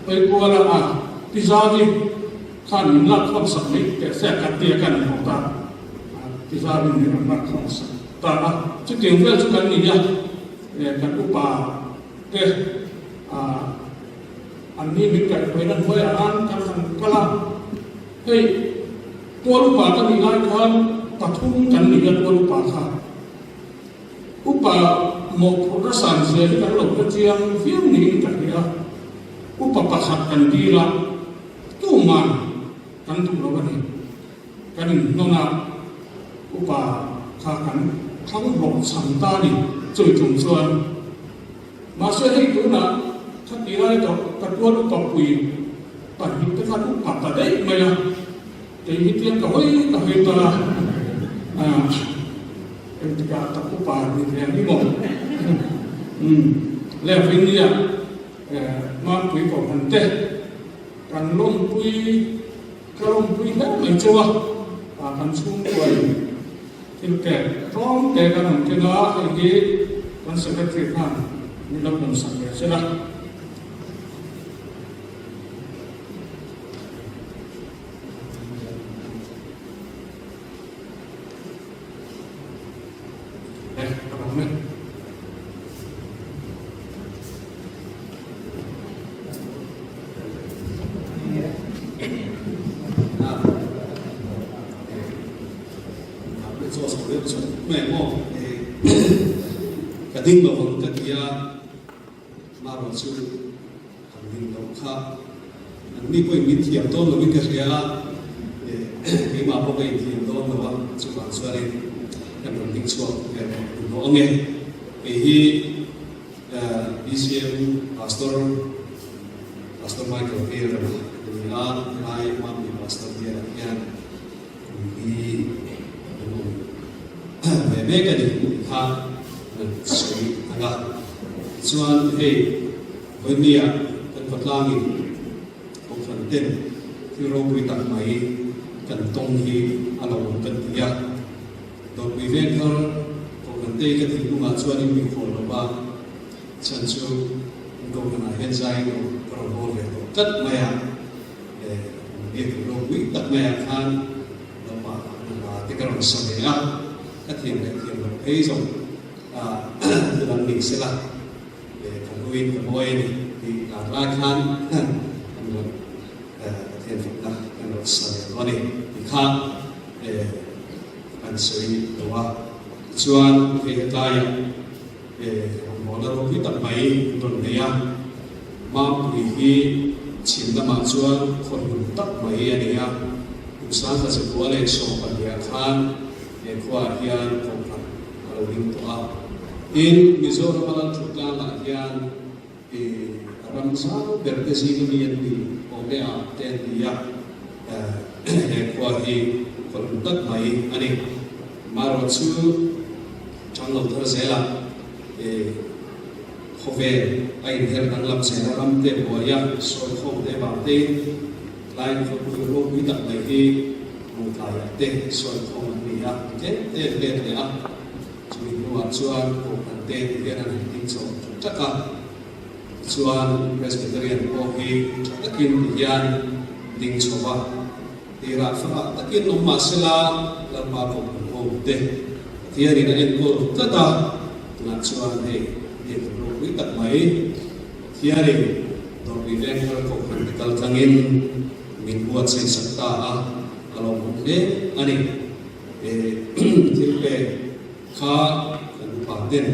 ไปกลัวละพิซาดิข้าหนึ่งรักความสักนิดแต่แทรกกันเตียกันของตาพิซาดิหนึ่งรักความสักตาจะเกี่ยวกับชุดกันนี่เนี่ยกันอุปาเกอันนี้มีการไปนั่นไว้อ่านกันก็ละเฮ้ยตัวลูกป่าก็มีหลายคนปะทุ่มกันนี่กันตัวลูกป่าค่ะอุปาหมกรักษาเสียที่กันหลบกระเจียงเฟี้ยงนี่กันเนี่ยอุปปะขัดกันดีละตู้มันกันถูกเรากันนี่กันน้องนาอุปาขากันทั้งหลบสัมตานี่จุยจุ่มส่วนมาเสียให้ตัวน่ะถ้าดีได้ก็กระตุ้นกับคุยปัจจุบันถ้าทุกปัจจัยได้ไหมล่ะแต่ที่เที่ยงก็เฮ้ยตัวเป็นการตัดผู้ป่าในเรื่องนี้หมดแล้วฟินเนี่ยมาคุยกับคนเต้การลงคุยก็ลงคุยแล้วไม่ชัวร์การชุ่มคุยที่แก่ร้องแต่กันหนึ่งที่น้าไอ้ที่กันสังเกตที่ท่านนี่เราเป็นสังเกตใช่ไหมดิ้งเราฟังกันยามาเราสู้ทำดิ้งเราข้าอันนี้ก็มีเทียมต้นเราไม่เกี่ยวมีมาพบกันเทียมต้นเราว่าสุขภาพสวยยังเป็นดิ้งชัวร์ยังเป็นน้องเองไอ้ที่BCM Pastor Michael Pierreนี่ละนายมามี Pastor Pierre ยังมีแม่กันดีข้าสวยนะครับส่วนวันนี้กันพัฒนาอีกผมฝันเต้นที่เราไปตัดไม้กันตรงที่เรากันที่ยากโดยวิเวกเขาผมฝันเต้กันที่ลูกอาชวนนี้มีคนรู้ว่าฉันชูก็มันเห็นใจเราโง่เลยตัดไม้เรียกเราวิตัดไม้ขันเรามาที่กำลังสมัยก็เทียมเราเฮ้ยส่งดังนี้สิละขันวินกับโอยที่หลากหลายขันเทียนฝึกนะกันเราสมัยก่อนนี่ที่ข้าอันสวยตัวส่วนที่ตายหมอเราพิตัดไปตรงนี้มาปีที่ชิมน้ำมันส่วนคนตัดไปอันนี้อุตสาหกรรมตัวเล็กส่งไปขันขวาเฮียนของเราดิ้งตัว in Mizoram alam chutan la hian ramsa bertesi ni di omea ten dia kwa hi kontak mai ani maro chu changal thar zela khove ai her nang lam se ram te boya so khom te ba te lai ko ku ro bi tak mai hi mu ta ya te so khom ni ya te te a chui nuwa chuan ko kan te te na ting so chaka chuan Presbyterian ko hi takin yan ding chowa tira fa takin no masala lama ko ko de tiari na en ko tata na chuan he de ro wi tak mai tiari do bi den ko kan kal tangin min buat sai sakta a along de ani tilpe kha kan pa den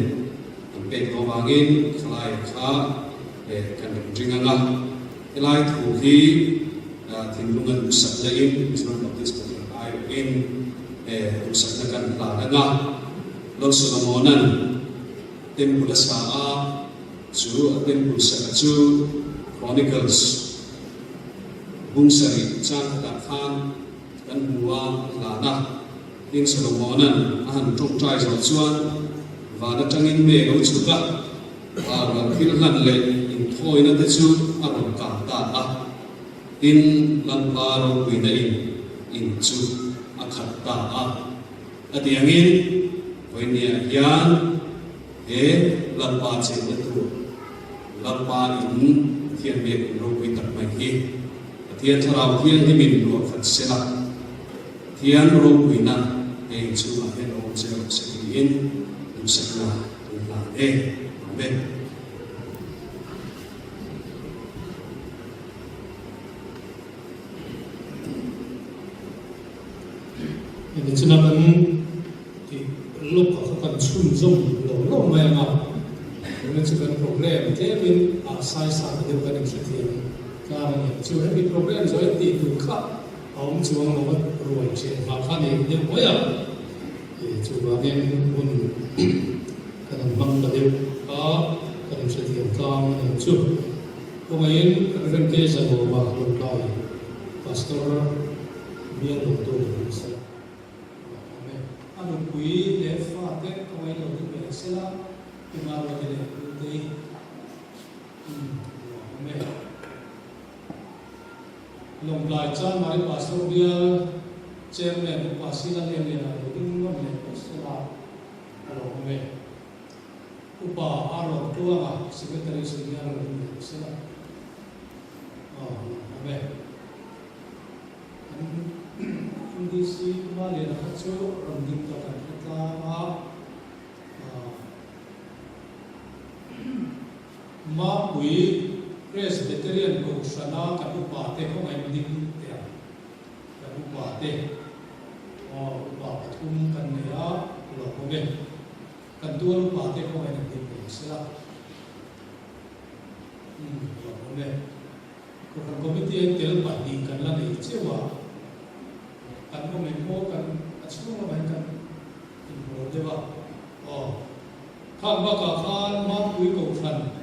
an pe ko wangin khlai kha kan ringanga elai thu hi thinglungan usakla in Islam Baptist ai in usakla kan langa lo Solomonan temple saa chu temple sa chu Chronicles bungsari chan da khan kan huwa lana in Solomonan ahan tok trai zo chuan wa da tangin me lo chuka wa khil han le thôi nó tới chút ăn một cả ta à in lần ba rồi quỳ đây in chút ăn khát ta à tiếng in với nhà yan thế lần ba chỉ là tu lần ba in thiên biệt rồi quỳ tập mạnh hi thiên thảo thiên thì mình luôn phật sẽ là thiên rồi quỳ na để chú là hết rồi sẽ in sẽ là bên ini cina kan di lok akan sunjung lo memang ini cina problem jadi saya sangat dia kan yang karena cuma ini problem saya itu kah awam cuma mau ruang sih makanya dia boleh cuma yang pun kan bang tadi kan setiap kami itu kemudian kan kisah bahwa kalau pastor biar betul betul anu kui lefa te kawai lo tu be sela kimaro de de me long lai cha mari pastor dia chairman pasila le le na ding no me sela alo me upa aro tua secretary senior lo sela me kondisi kembali nak cuci rambut kita mapui Presbyterian ko sana kapupate ko ngayon din tiyan kapupate patum kanaya ulah kome kantuan upate ko ngayon din sila ulah kome ko kan komite tel pati kan la ni cewa kan mo mempo kan asu mo ban kan mo dewa kan ba ka kan ma kui ko san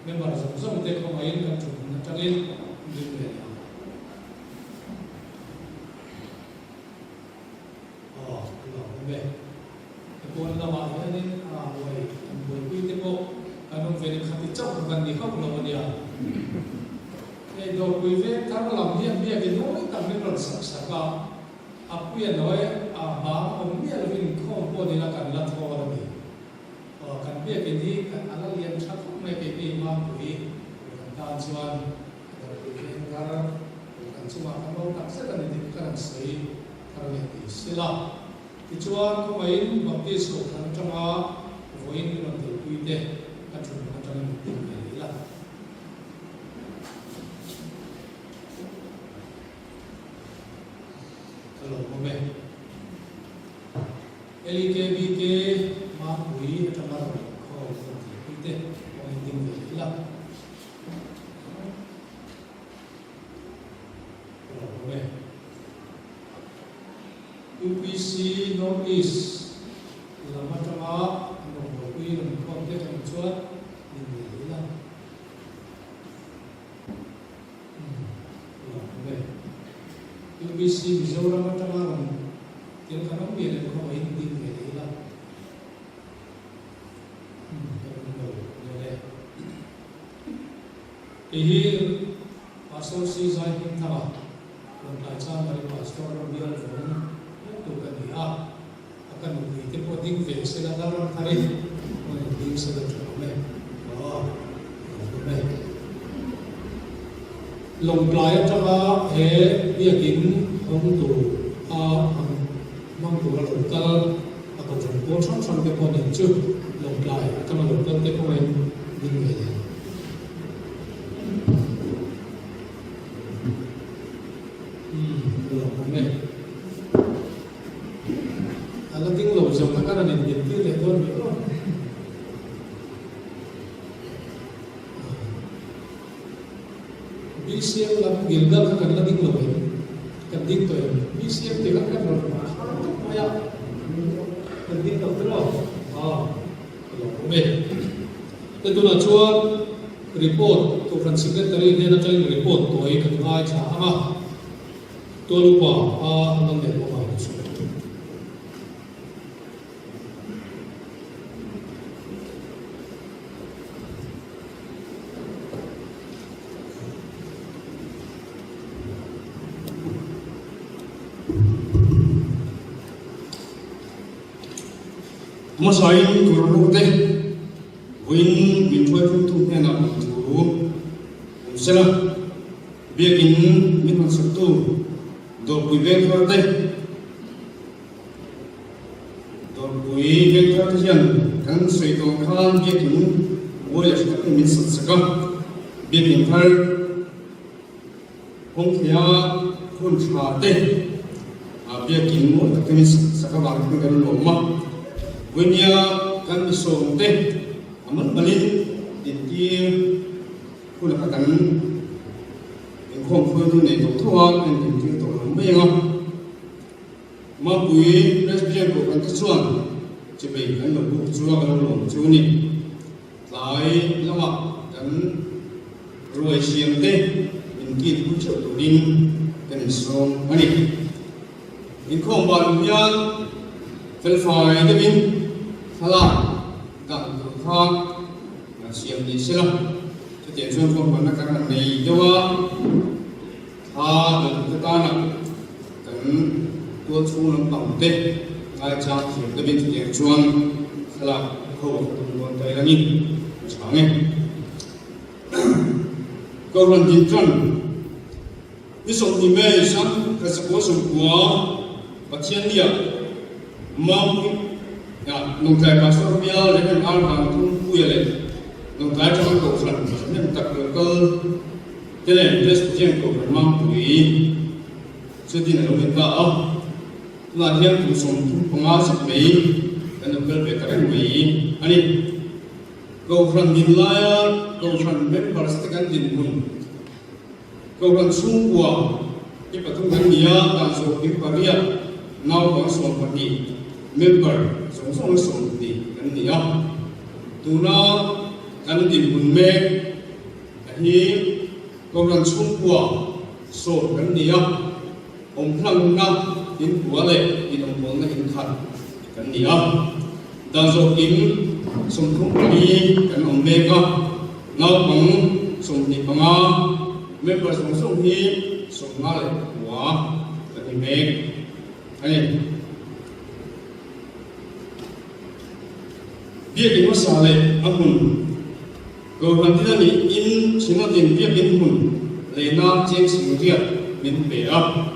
member sam te ko ngayon kan chu na tangin din le me ko na ma ni wai mo kui te ko kan mo ve khati chau kan ni khau lo dia do kui ve kan lam hian bia ke no tam me ron sa ka aku ya noi ba om bia vin ko po ni la kan la tho ra ni kan bia ke ni kan ala lian thak me ke ni ma kui kan tan chuan ke ngar kan chuma kan lo tak se kan ni kan sei kan ni sila ti chuan ko mai baptist ko kan chama voin ron de kui de kan chu kan tan ni la kalau kome LKBK mapui tamar ko ite point ding la kalau kome UPC Northeast lama tama no kui BBC Mizoram Matamaran tiếng khá nóng biển có mấy tin về đấy là thì pastor si zai him thava còn lại cha mari pastor Robial Ron tu kan dia akan memberi poting về sẽ là dalam hari mungkin sẽ là chỗ này lồng playa chaka he biakin hong tu mong tu la lokal atau jangkau sang ke pon yang chu lồng playa akan lokal ke pon ding ve ala ting lo jam ka na din ti le don bi ro BCM lam gilgal ka kan lading lo kan ding to BCM te kan ro ya kan ding to ro lo be te tu na chuan report to kan secretary ne na chai report to ai kan ai cha ama to lu pa nang de ko ma su Masain kurute win thoi thu hena tu sela biakin min saktu do puive korte do puive korte hian kan soi tong khan biakin woria sakte min sakka biakin thar hong thia khun tha te biakin mo takte min sakka wang kan lo ma Wenya kan isong te aman balin dinti kuna katan in khom phoi tu ne to thwa en dinti to me nga ma pui lesbian ko kan chuan che be kan lo bu chuwa kan lo chu ni lai lama kan roi siam te in ki tu chu tu din kan isong ani in khom ban yan fel fai de bin Salah, tak berhak siap di sini. Setiap suatu perkara ni jawab, dan kita nak dan tuan suruh nampak deh, ajar siap demi setiap cuan salah kau tuan tay lagi, sangat. Kau lanjutkan, besok di mesan kesepuan semua pasien dia mampu. Ya, nungkai pastor biar dengan alban pun puye nungkai cuma kau kan, sebenarnya tak berkel, jadi des pujian kau memang pui, sedih nak minta latihan kusum pengasap mei, dan nungkai berkeren mei, ani kau kan dinlayar, kau kan member setekan dinpun, kau kan sungguh, ipatungan dia dan so iparia, nau kau sompati. Member song song di kan dia tuna kan di bunme hi orang sungguh so kan dia plang na in buale in ompong na in khat kan dia dan so in song company kan omega na pang song di panga member song hi song ngale wa kan di me ani dia di masalah akun kau nanti ni in cina din dia in hun lena ceng singria min beap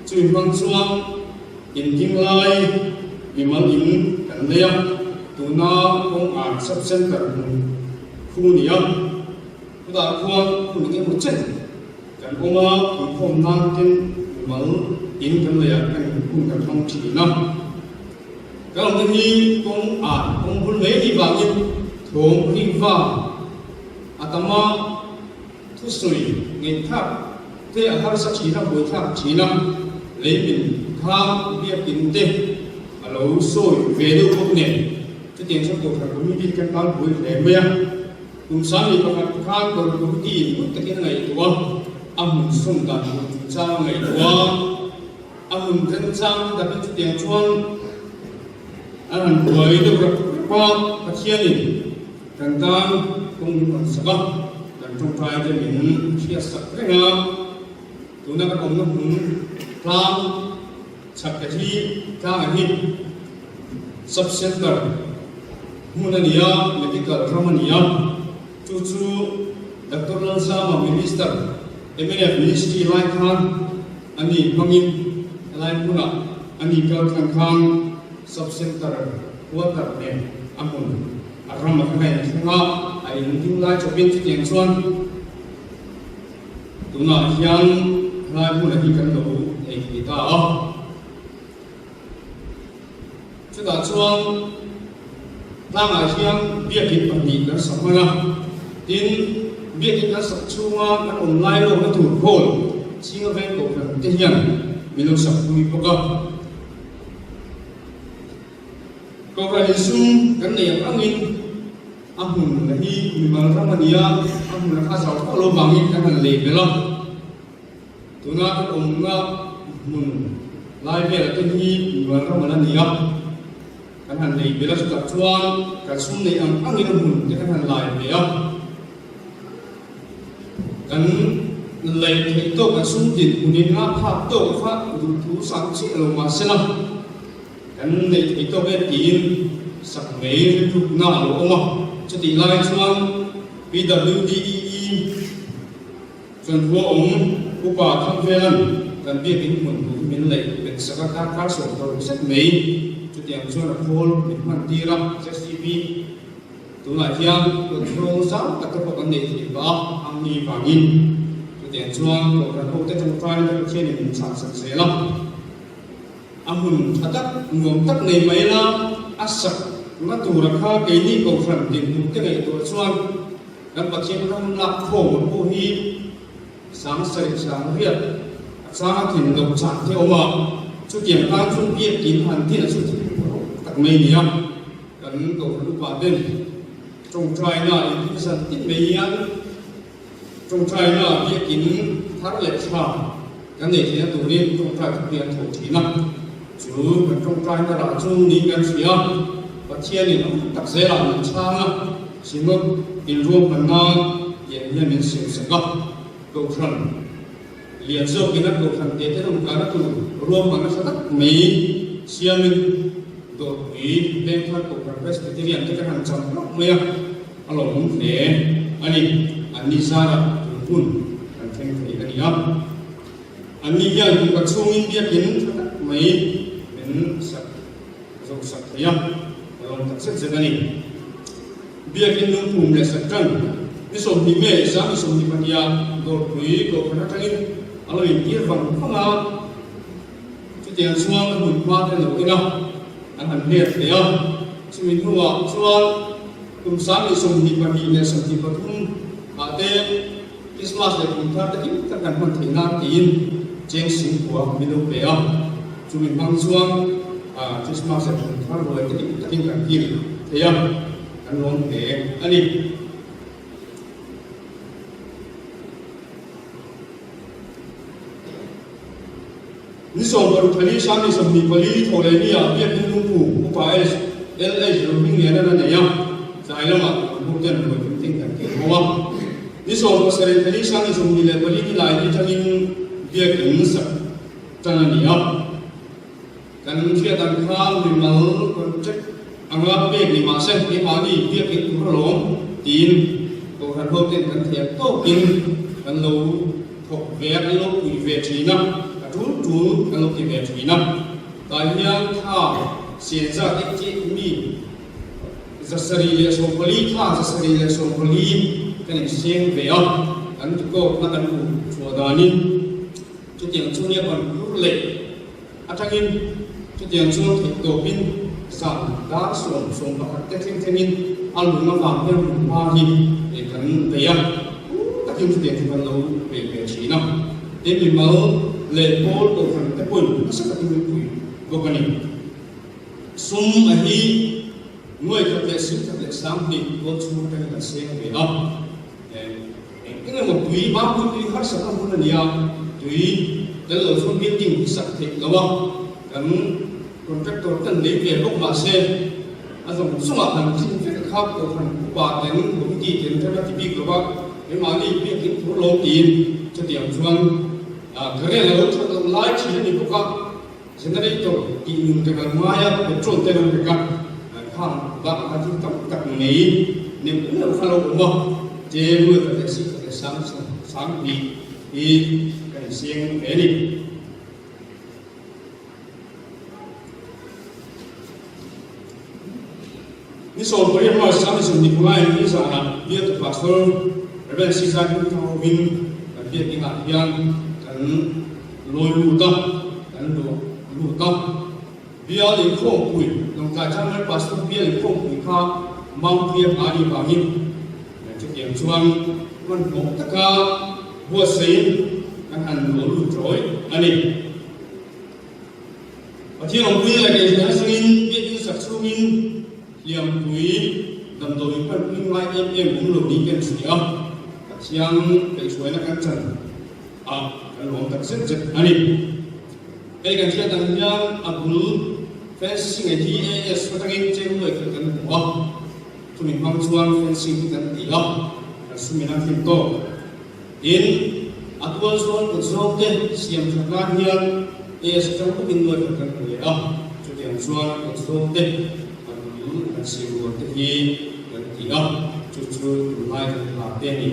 cui bang suang in kinglai mimal in kan lea tuna kong art sub center kunia kuda kuang kuning mucen kan oma inform nantin mimal in kan lea kan kun kan thong china kalau tadi kong kong bulme di bangin thong riva atama thusui ngithak te ahar sa china boithak china leibin kham bia kinte alo soi velu kokne te tiang sa ko ka mi bi kan kal boi le mea kum sami pakat khan ko ko ti mut takin ngai tuwa amun sum dan cha ngai tuwa amun kan sang tapi tu tiang chuan anan buai tu berapa pasien ini tentang kung sebab dan tungkai je min siasat renga tu nak kong nak plan sakati kang ini subcenter munania medical ramania cucu Dr. Lansama minister MNF ministry lain kan ani mangin lain pula ani kau kan subcenter water ne amun aram makanai sunga ai mungkin lai chopin ti yang chuan tuna hiang lai pula hi kan lo ai kita chuda chuan tanga hiang biakin pani kan samana tin biakin kan sakchunga kan online lo kan tur khol singa ven ko kan te hian milo sakui poka ko kan sum kan ne angin ahun lahi mimal ramania ahun kha saw lo bangi kan le bela tuna kan omna mun lai bela te hi mimal ramania kan han le bela su ka chuan kan sum ne angin mun kan han lai bela kan lấy thấy tôi cả sung tiền của nên ngã pháp tôi pháp đủ thứ sáng trị là mà xem cái này thấy tôi biết tiền sắp mấy chục nào rồi ông cho tỷ lại chuan PWDE chuẩn vô ông của bà tham viên cần biết cái nguồn của mình lấyเป็นสกัดการส่งตัวrất mấy cho tiền chuan là phôi mình mang đi ra CCP tôi lại hiang tôi thâu giáo tất cả các vấn đề thì có ăn đi và nhìn tiền chuang của các hộ tết trong trai nó trên nền sản xuất dễ lắm, amun atak ngom tak này mấy la asak nó tụ ra khá cái ní cầu phần tiền đúng cái này tụ chuang, đang bắt trên nó lạc khổ một bộ hi sáng sớm sáng việt sáng thì độc trạng theo mà chút tiền tăng chút biết kín hoàn thiện là chút tak mấy nhỉ cần cầu phần lúc vào bên trong trai này cái sản tích mấy nhá trong trai nó biết kín thắt lệ sao cái này thì tụi nên trong trai thực hiện thổ chỉ năm chú mà trong trai nó đã chung đi cái gì á và chia thì nó tập dễ làm mình sang á chỉ mất tiền ruộng phần nào hiện hiện mình sử dụng các cầu phần liền sau khi nó cầu phần để thế đồng cả nó tụi ruộng mà nó sẽ tắt mấy chia mình tổ ý bên thôi cầu phần Presbyterian cái hàng trăm lắm mấy alo cũng thế anh đi xa là pun anh thấy cái này lắm anh đi ra cũng có chung India kiến mấy đến sạch dầu sạch thấy không rồi thật sự rất là này bia kiến nông phùng là sạch trăng đi sống thì mẹ sáng đi sống thì bạn nhà rồi quý rồi phải nói trăng anh lời biết bằng không nào chứ tiền xuân nó mùi hoa thế nào cái nào anh hẳn biết thấy không chứ mình không vào xuân cùng sáng đi sống thì bạn nhà sống thì bạn không tên Christmas để cùng tháp tất các căn phòng thể nam tin trên sinh của mình đâu về không chúng mình mang xuống Christmas để cùng tháp rồi tất cả các kia thấy không anh luôn thế anh đi ní sòng vào thali sáng ní sòng ní pali thổi lên đi biết những công cụ của phải LA rồi mình nghe nó này nhá giải lắm không tiền rồi chúng tin cả kia đúng không ní sòng vào sợi thali sáng ní sòng ní lại pali đi lại đi cho nên việc ứng sắc cho nên nhỉ kan phía tan khang mình mal project ang lap việc ni mà xem cái mà đi việc cái cũng lỏng tin có khả năng tiền kan thiệt tốt kinh kan lâu thuộc về cái lúc quỷ về trí năm chú kan lúc về trí năm tại hiện tha hiện ra cái chuyện mi zasari le so poli tha zasari le so poli kan xem về kan có na kan ku chua dani chút tiền chung nhé còn lúc lệ atangin chút tiền chung thì tổ pin sản đã xuống vào các thiên thiên album nó vào theo hoa hi để cần thấy các chương trình thì phần lâu về trí năm đến vì máu lệ bố tổ phần cái quần nó sẽ là cái quỷ vô cái này sum ở hi người thật lệ sự thật lệ sáng thì có chú đây là xem về đó cái này một quý bao quý hát sẽ không có là nhiều quý dan lo pun building bisa tik lawa kan kontraktor kan lebih lok masih asal semua kan sih khap ko kan ba dan bukti kan cara tibi lawa memang ini building perlu tim jadi yang cuman kerja lalu cuman lain sih ni buka sebenarnya itu ingin dengan maya betul dengan mereka kan bak hati tak mengenai ni kalau umah jemu tak sih sang di kan siang ini ni soal beri mas sama seperti mulai ni sana dia tu pastor ada sisa tu tahu win dia tinggal yang kan luta kan luta dia lekong pun longkang jangan pastor dia lekong pun kah mampu dia hari bangin jadi yang cumanมันตะกาบัวซีกันอันหลวงลุยร้อยอันนี้ที่เราคุยอะไรกันสิ่งนี้เป็นสักสิ่งเลี้ยงคุยดำโดยเป็นมิ่งไล่ผมหลบหนีกันเสียที่ยังไปช่วยนักการจันกันหลวงตัดเส้นจัดอันนี้ไอ้กันที่ตั้งยังอับดุลแฟนซิ่งไอ้ที่ก็ตั้งยังเจ้าเลยกันหัวทุนบางส่วนแฟนซิ่งกันตีละSuminang Hinto in atual soal konsumte siam saklan yang sekarang tu binduan akan kuliah jadi yang soal konsumte adu nasi buat teh dan tiga cucu mulai latihan ni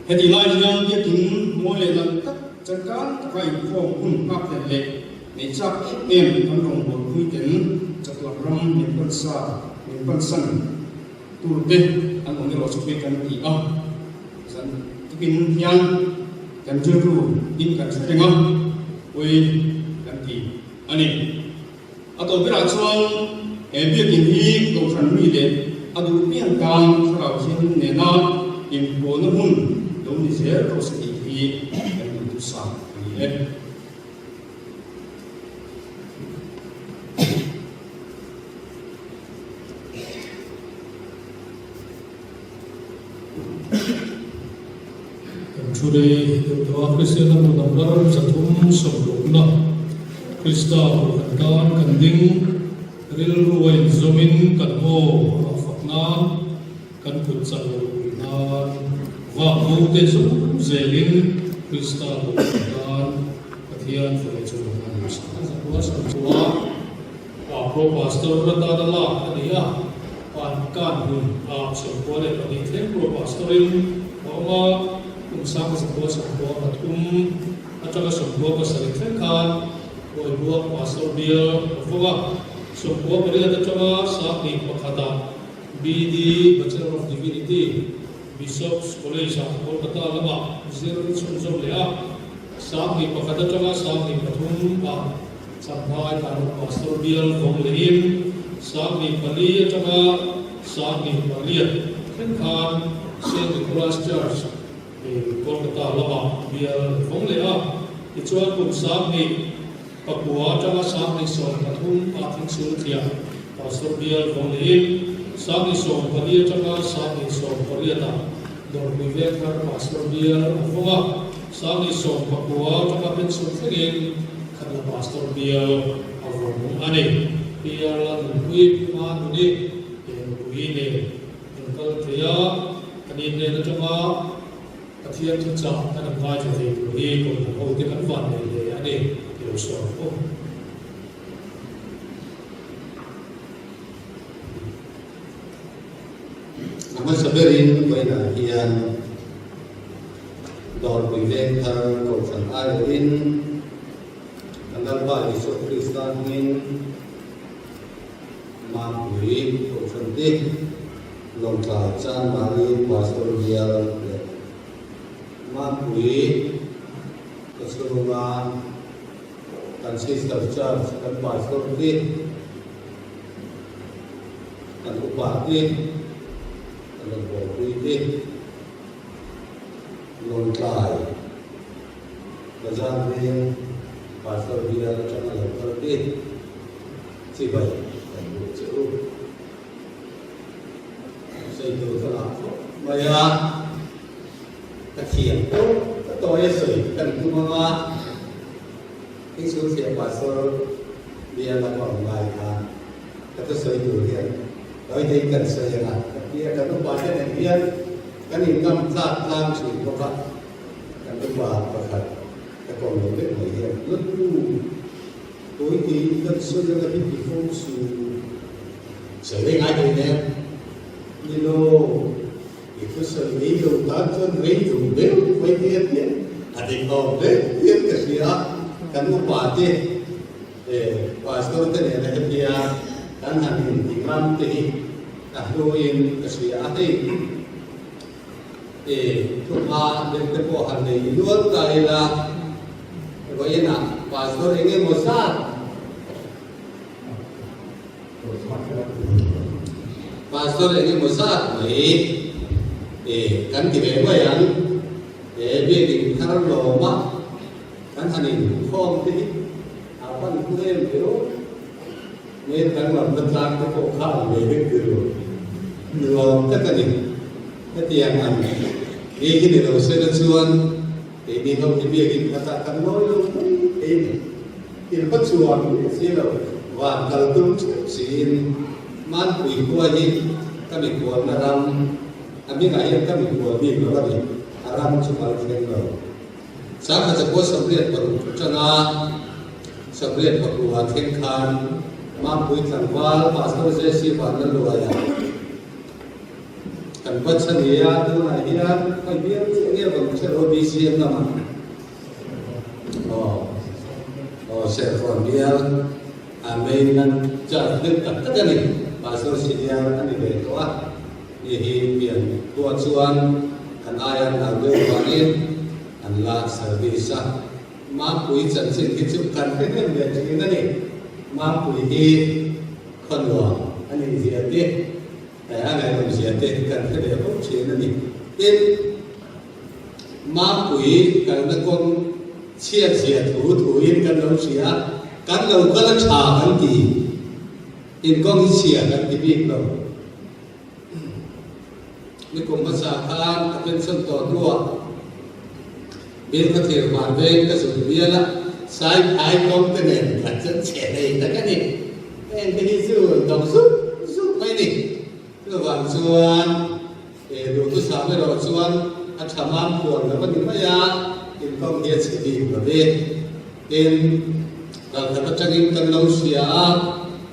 jadi lain yang dia tinggal mulai lantak cakap kai kau pun nak lelek necak em kandung buat kuiten cakap ram yang pensan turute ang ongero supaya kan san tukin yang kan juru in kan setengah oi kan ti ani atau beracun biar ini kau kan mide adu pian kang sarau sin nena impo namun dom ni ser kau sedih kan itu sah ni Today, the Christian of the Lord Satum Sobruna, Christa, Kan Kanding, Ril Ruin Zomin, Kanmo, Fakna, Kan Kutsalunan, Vamu Tesum, Zelin, Christa, Kan, Katian, Felechunan, was a Tua, Pro Pastor Radala, Adia, Kan, Support, and Pro Pastorin, Mama. Sama sebuah atau sebuah kesalahan boleh buat pasal dia bahwa sebuah perihal coba saat di Pakata BD Bachelor of Divinity Bishops College Kolkata lama zero sumsum lea saat di Pakata coba saat di Patung sampai taruh pasal dia Gomlein saat di Bali coba saat di Bali kan Saint Nicholas Church Kolkata lama biar Gomlea ichuan kum sam ni Papua jama sam ni son pathum pathing sulthia pastor biar Gomlea sam ni son padia jama sam ni son pariata dor kuive kar pastor biar afonga sam ni son Papua jama pen sulthien kana pastor biar avon ane biar lan kui ma ni kui ne kal thia kanin ne jama Katian tu cak kan apa jadi beri kalau dia kan faham dia ada dia usah. Nama seberin baina hian dor kuiven thar ko san ain andal ba Yesus Kristus min ma bui ko san dik long ka chan mari pastor dia Mapui keseluruhan dan sister church dan pastor di dan upati dan bopui di lontai berjalan pastor dia jangan lupa di cibai dan bucu saya itu telah bayar Kasihan tu tôi sợi cần tu mà cái số xe quả số bia là còn vài tháng cái sợi đủ tiền đôi khi cần sợi là bia cần lúc qua cái này bia cái niềm ngâm sát làm sự có vậy cần lúc qua có thật cái còn những cái người hiện rất tối thì rất sôi ra cái gì phong sự sợi đây ngay đây nè như lô thì cứ sợi lý đồ ta chân lý đồ béo quay tiền tiền thì còn đấy tiền cái gì á kan upah ti pastor te ne la hepia kan hanin imam te tahluin kaswi ate tuha den te po han nei luar kai la goyena pastor enge mosat mai kan ti be bayan be ki thar lo ma kan hanin khom ti apan kuem pero ne kan lam ta tang ko kha me de pero lo ta kan ni ta tiang an ni ki ni lo se na chuan te ni ho ni be ki ta kan lo lo in pat chuan si lo wa kal tum sin man pui ko ni ka mi ko na ram ami ga yan ka mi ko ni lo ga ni aram chu mal khen lo sáng là có sầm liệt vào cho na sầm liệt vào lúa thiên khan mang bụi thằng val và sau đó sẽ vào lên lúa ya cần bắt chân gì á thứ này đi á phải biết nghe bằng sẽ rồi đi xem nào sẽ còn đi mình đang chờ được tất cả này và sau sẽ đi ăn đi về đó đi biển tua chuan cần ai ăn làm được vào đi la service ma pui chan chin ki chu kan pe ne le chi na ni ma pui hi khon lo ani zia te ta ga lo zia te kan pe le ko chi na ni tin ma pui kan na kon chia thu in kan lo sia kan lo ka la cha kan ti in kong sia kan ti bi lo ni kong ma sa khan apen san to ruwa biến có thể hoàn về cái sự bia là sai ai công cái này là chân trẻ này là cái này em cái gì đồng giúp mấy này cái vàng chuan để đồ tôi sáng cái đồ chuan ăn chả mang buồn là vẫn những cái ya tiền công hiện sẽ bị và về tiền là thật chắc in cần lâu xia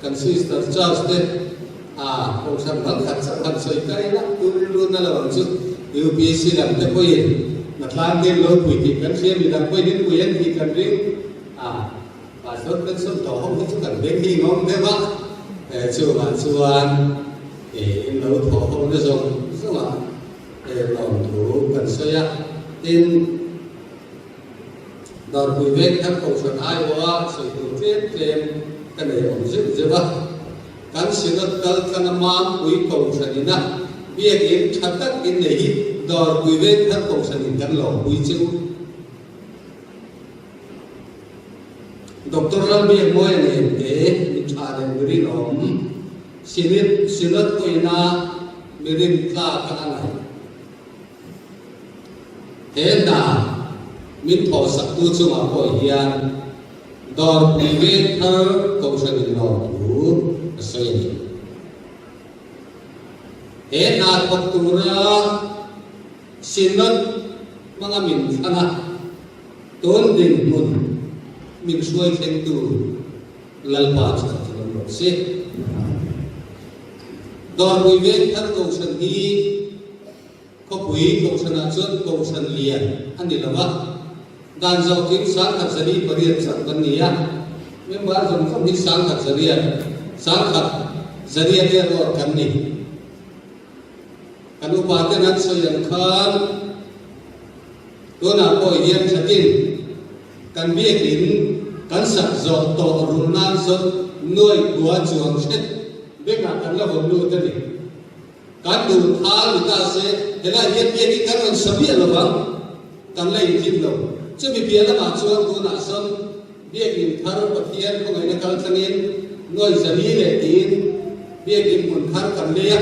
cần sister Charles đấy không sang lắm thật sợi cái đó luôn là bằng chút UPC làm cái gì mặt lan tiên lối quỷ thì cần xem thì làm quay đến quỷ anh thì cần đến và sốt đến sốt tổ không có cần đến khi ngon thế bác chưa bạn chuan để nấu thổ không nó dùng rất là để lòng thủ cần xoay á tin đòn quỷ bên các cầu chuẩn ai quá sự thủ tiết thêm cái này cũng rất bác kan sinat kal kanama quỷ cầu chuẩn na bia kiến chặt tất cái này đòi quý vị các cộng sản hình căn lỗ quý chiếu Dr. Rabbi Moy này để trả lời người nóm sinat tôi na mirin ka cái này thế là min thọ sắc tu chung à coi hiền đòi quý vị các cộng sản hình lỗ quý soi thế là Phật tu ra sinat mga min ana ton din mun min suai theng tu lalpa cha lo se dor wi ven thar ko san hi ko pui ko san a chon ko san lian ani lawa dan zau kim sang khat sari pariat sang kan nia me ba jom kham hi sang khat zaria ne ro kan ni kan upate nan so yan khan tuna ko hian thatin kan biakin kan sak zo to runan zo noi bua chuang chet beka kan la bom lu ta ni kan du tha lu ta se hela hian biakin kan on sabia lo bang kan lai tin lo chu bi bia la ma chuang tuna son biakin thar pathian ko ngai na kal thanin noi zali le tin biakin mun thar kan le ya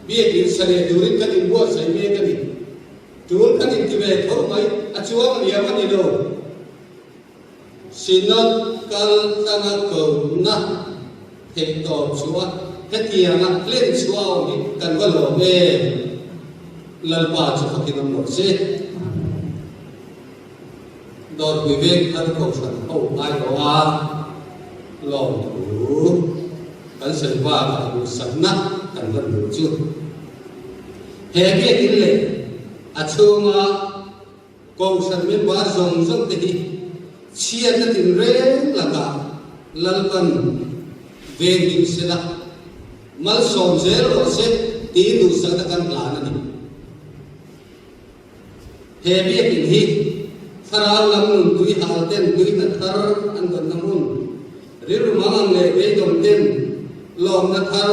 biakin sare durin kan in bo sai me kan ni Chúa khăn in về thấu mấy Chúa liếm anh đi đâu xin nó cần tăng cầu na hết tổ Chúa hết tiền lên Chúa cần có lỗ về lần qua cho các cái một xe đột quý vị thân cầu sản hậu ai đó lòng thủ cần sự qua và đủ sẵn nát cần gần đủ chưa hệ biết tín lệ chung cầu sản miễn quá dòng dốc thì chia ra tình rễ là cả lần cần về mình sẽ là mal sòng dễ rồi sẽ tí đủ sẵn ta cần là này hệ biết tín hi Sarang lamun tui halten tui na thar an don namun riru mangang le be dom ten lom na thar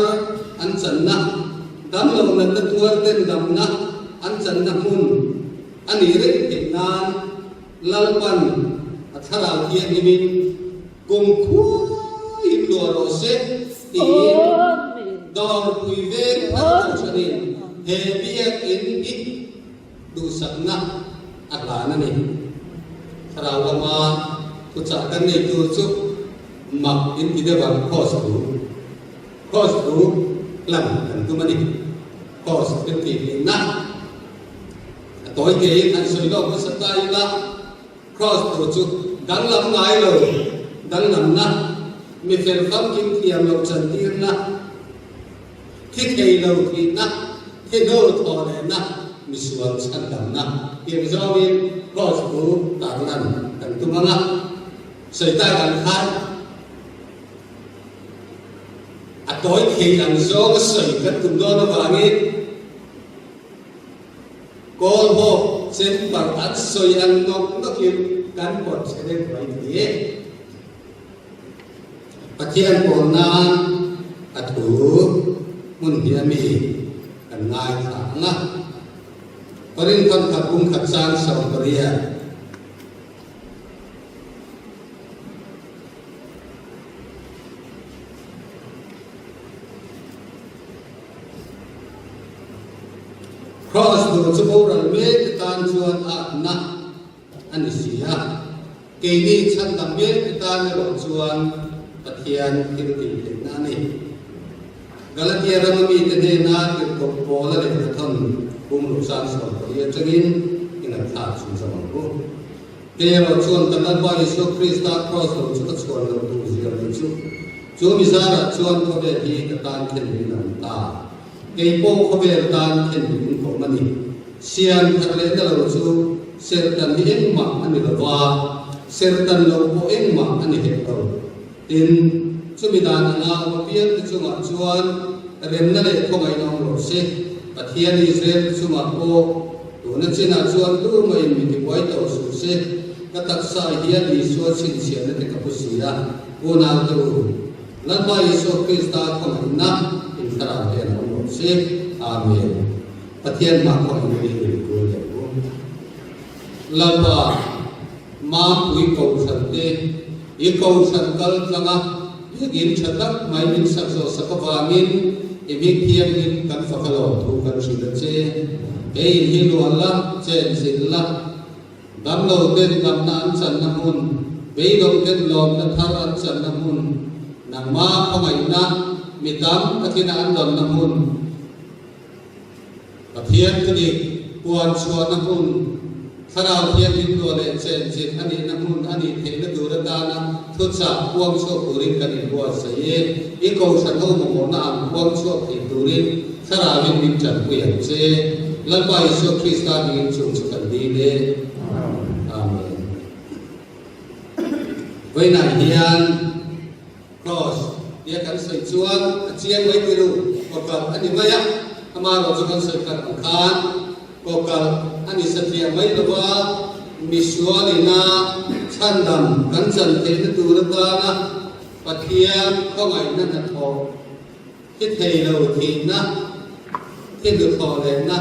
an chan na dam lom na tuar ten dam na an chan na mun ani re ke nan lalpan athara hian nimin kum khu in lo ro se ti dor pui ve ta chanin he biak in ik du sakna atana ni Sarawama ucapan itu cuk mak in tidak bang kos tu lan tentu mani kos penting na tối kể anh soi lo có tay la cross tu cuk dang lam ngai lo dang lam na mi fer kham kim tiam lo chan tir na thi thei lo ki na thi do tho le na mi suam chan dam na tiam zo mi cross tu tang nan kan tu manga sợi tai kan khai a tối khi ăn gió cái sợi cái tụm đó nó vàng ấy con hồ trên bằng ăn sợi ăn nó kiếm cán bột sẽ đến vậy thế a khi ăn bột na a thủ mun hiểm mi kan ngai thang á có đến con khát cung khát sang sầu Korea cross do chupo ral me tan chuan a na ani sia ke ni chan dam me tan ro chuan pathian kin ti na ni galatia ram mi te de na ke ko pola le thon bum lu san so ya changin ina tha chu sama ko ke ro chuan tan ba Yesu Krista cross do chu chuan lo tu zia lu chu mi sa ra chuan ko be hi ka tan khen ni na ta cái bộ có về tan khen những của mình xiên thật lẽ là lâu chú ser tan đi em mà anh được qua ser tan lâu bộ em mà anh hết rồi tin chú mình đàn nào mà biết chú mà chuan rèn nó để không ai nào rồi sẽ và thiên Israel chú mà cô tụi nó chỉ là chuan tu mà mình thì quay đầu xuống sẽ các tác giả hiện đi xuôi xin xiên để cái bút xì ra cô nào tu lần này Yesu Krista không nắm in sarang dia nak se amin pathian ma ko ni ko le ko laba ma pui ko sante i ko sankal langa i gin chatak mai min sakso sakawamin i mi thiam in kan fakalo thu kan sila che e hi lo Allah chen sila dam lo ten dam na an chan namun be lo ten lom na thar an chan namun nang ma pamai na mitam atina andon namun pathian kini puan suan namun sarau thian din to le chen chen ani namun ani thena duradana thutsa puang so purin kani bua saye i ko san ho mo na puang so thi durin sarawin min chan puyan che lalpa Yesu Krista din chung chu kan di le amen với này hian cross dia kan soi chuan chiang mai tiru ko ka ani maya amaro chu kan soi kan khan ko ka ani satria mai lawa misuani na chandam kan chan te tu ra na pathian ko mai na na tho ki thei lo thi na ki du tho le na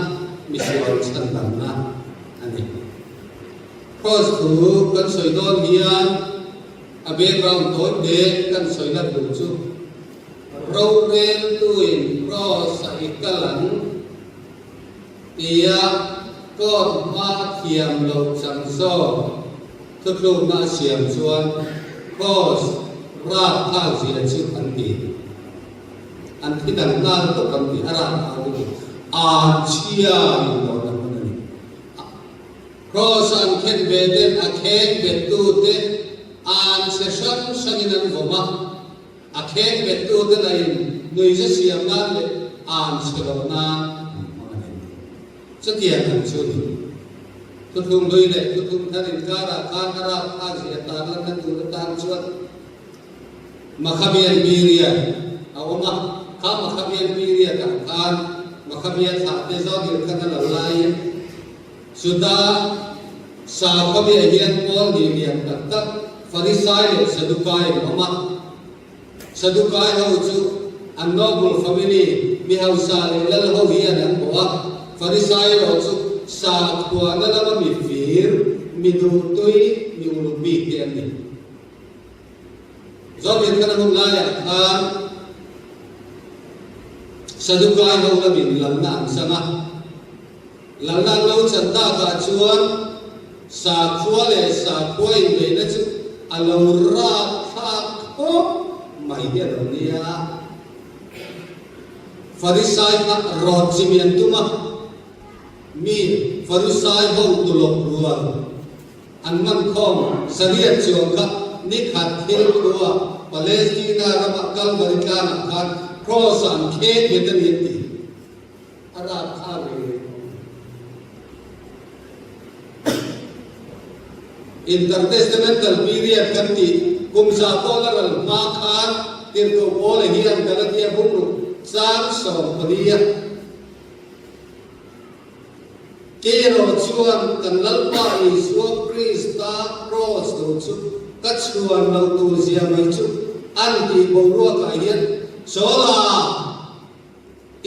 misuan chandam na ani cross tu kan soi don hian a background thoi de kan soi na du chu Rauren tuin ro sa ikalan tia có ma thiam lâu chẳng do thức lúc na xiêm chuan cross ra thang gì là chữ anh thì đằng na tổ cầm thì ara chia nó là cái này cross anh khen về đến anh khen về tu đến anh sẽ sang sang anh voma anh khen về tu đến này người sẽ xiêm na để anh sẽ làm na rất nhiều thằng chưa đi tôi không đôi này tôi không thấy người ta là ta gì ta là nên tôi ta chưa mà khám biên biria mà khám biên biria cả kan mà khám biên tháp thế do điều kan là lai sudah sa khám biên hiền Paul đi hiền tất Pharisai để Sadukai hầu chú an noble family mi hầu sa lel hầu hiền an boa Pharisai hầu chú sa tua na lama mi fir mi du tui mi ulu bi tian ni do bien kana hum la ya khan Sadukai hầu la min lam na sanga lam na lo chan ta ka chuan sa khua le sa khoi me na chu alo ra tha ko mai dia lo nia Pharisai ka ro chimian tu ma mi Pharisai ho tu lo ruang an man khom sariat chuang ka ni khat thil tua Palestina rama kal barikana khan cross an khe betan yeti ara kha le intertestamental period kanti kumsa polar ma khan tir ko pole hiam galatia bumru sang so paria kero chuan kan lalpa Isu Krista cross do chu kachuan lo tu zia mai chu an ti boruwa ka hian sola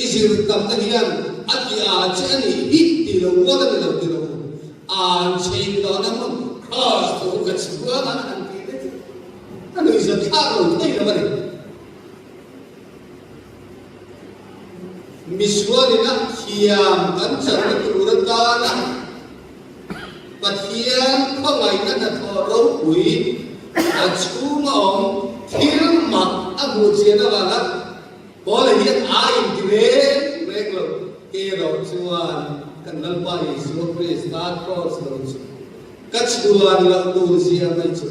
isir tam ta hian atia chani hitti lo wala lo ti lo an chein do na mun cross do kachuan an ti le anu is a tharo thei la bari miswali na hiam kan chan turata na pathian khangai na thoro ui achuma om thil mak amu chena wala bole hian ai dire reglo ke ro chuan kan lalpa Isu Krista cross lo chu kachuan lo tu sia mai chu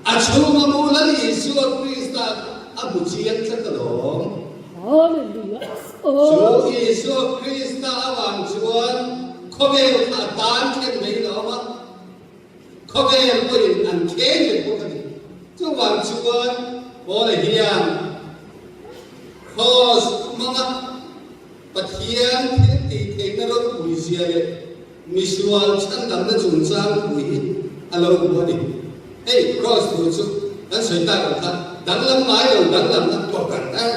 achuma mu la Isu Krista amu chian chakalom Hallelujah. So Isu Krista awang chuan khobel ta tan khen mai lo ma khobel ko in an khen le ko ni chu wang chuan bole hian cross manga pathian ti thena ro pui sia le misual chan dam na chun chang pui alo ko ni hey cross tu chu kan soi ta ka dang lam mai lo dang lam na ko kan an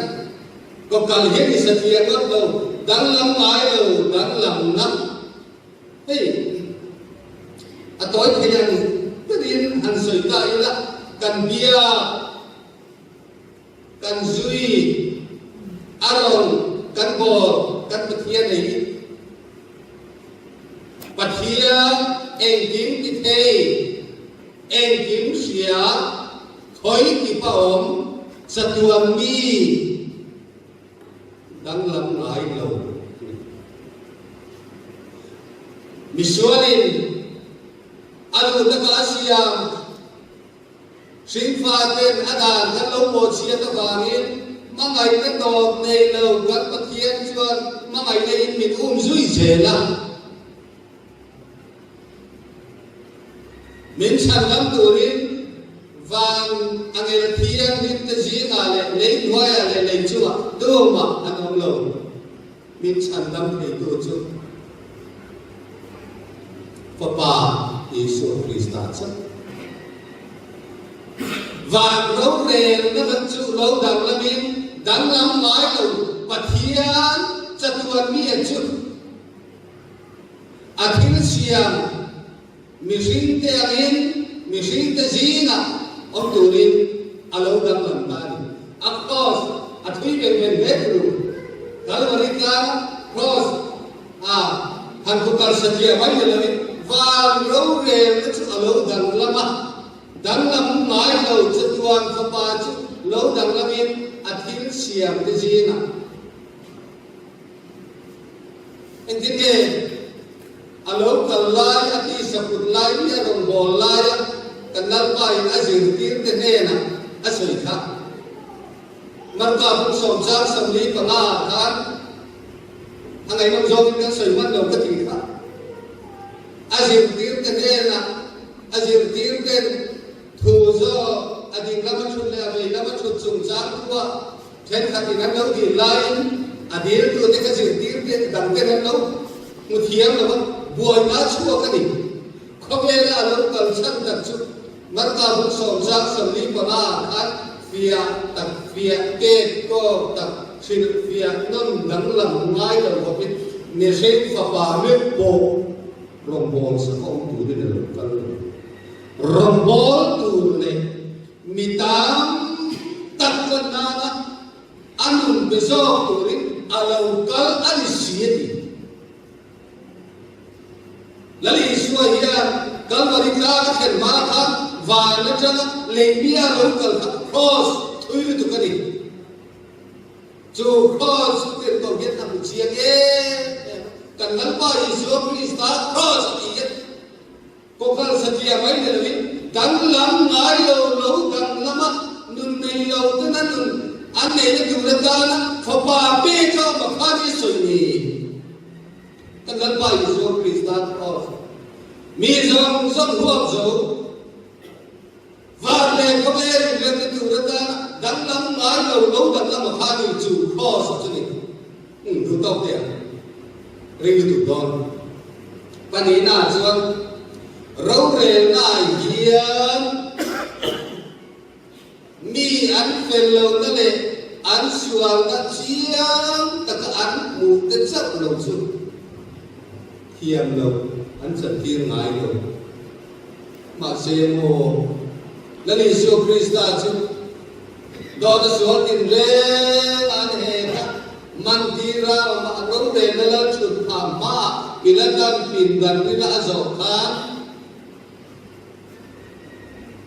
có cần hiến thì sẽ thiệt lắm đâu đáng lắm mãi đâu đáng lắm lắm hey tối thì anh cái đi ăn sợi tay là cần bia cần duy aron cần bò cần bát thiên này bát thiên anh kiếm cái thế anh kiếm xía khói thì bao sát tuam mi đang làm lại lâu misualin anu taka Asia sinh pha tên adan kan lâu một chia ta vangin mangai kan dog nei lâu kan pathian chuan mangai nei min zui zela min san lam turin vang angel thiang din ta ji nga le nei noya le nei chua tu ma anong lo min san lam thei tu chu papa Isu Krista cha vang ro re na ban chu lo dang lamin dang lam mai lo pathian chatuan mi a chu athil siam mi ring te angin mi ring te jinga ông turin alo dang lam tani akos athui ben ben bedru kalmarika cross aku kal setia mai lagi van rau re itu alo dan lam mai lo cetuan kepacu lo dan lamin akhir siang di sini intinya alo kalai ati sabut lai ya dong bolai kenal pai azir tir tenena asoika marka pun somsar samli pengakan angai nam zong kan soiman lo ketika azir tir tenena azir tir ten thuzo ading lama chut le ame lama chut somsar tua then khatinan lo di lain adir tu te azir tir ten dang ten lo muthiam lo buai na chua kani khomela lo kal chan dak chu marka pun somsar samli pengakan via tak via ke ko tak sin via non dang lam ngai lo ko pit ne se fa pa me po rombol sa ko tu de lo kal rombol tu ne mitam tak na anun beso tu ri alau kal alisieti lali suaya kal marika khen ma kha va na chana lembia lo kal cross thui tu kani jo cross te to get na chia ge kan nal pa isu krista cross ti ko kal satia mai ne lewi kan lam ngai lo kan lama nun nei lo te nan nun an nei ne tu ra ta na fa pa pe ka ma kha ni so ni kan nal pa isu krista cross mi zong zong huam zo varle khaber le tu rata dang lam ngai lo dang lam khani chu cross chu ni du tau te ring tu don pani na chuan ro re na hian mi an fel lo na le an sual na chiang ta ka an mu te chap lo chu hiam lo an chan tir ngai lo ma se mo lali so krista chu do da so tin re an he ka mandira ma ro re na la chu tha ma iladan pin dan ni la zo khan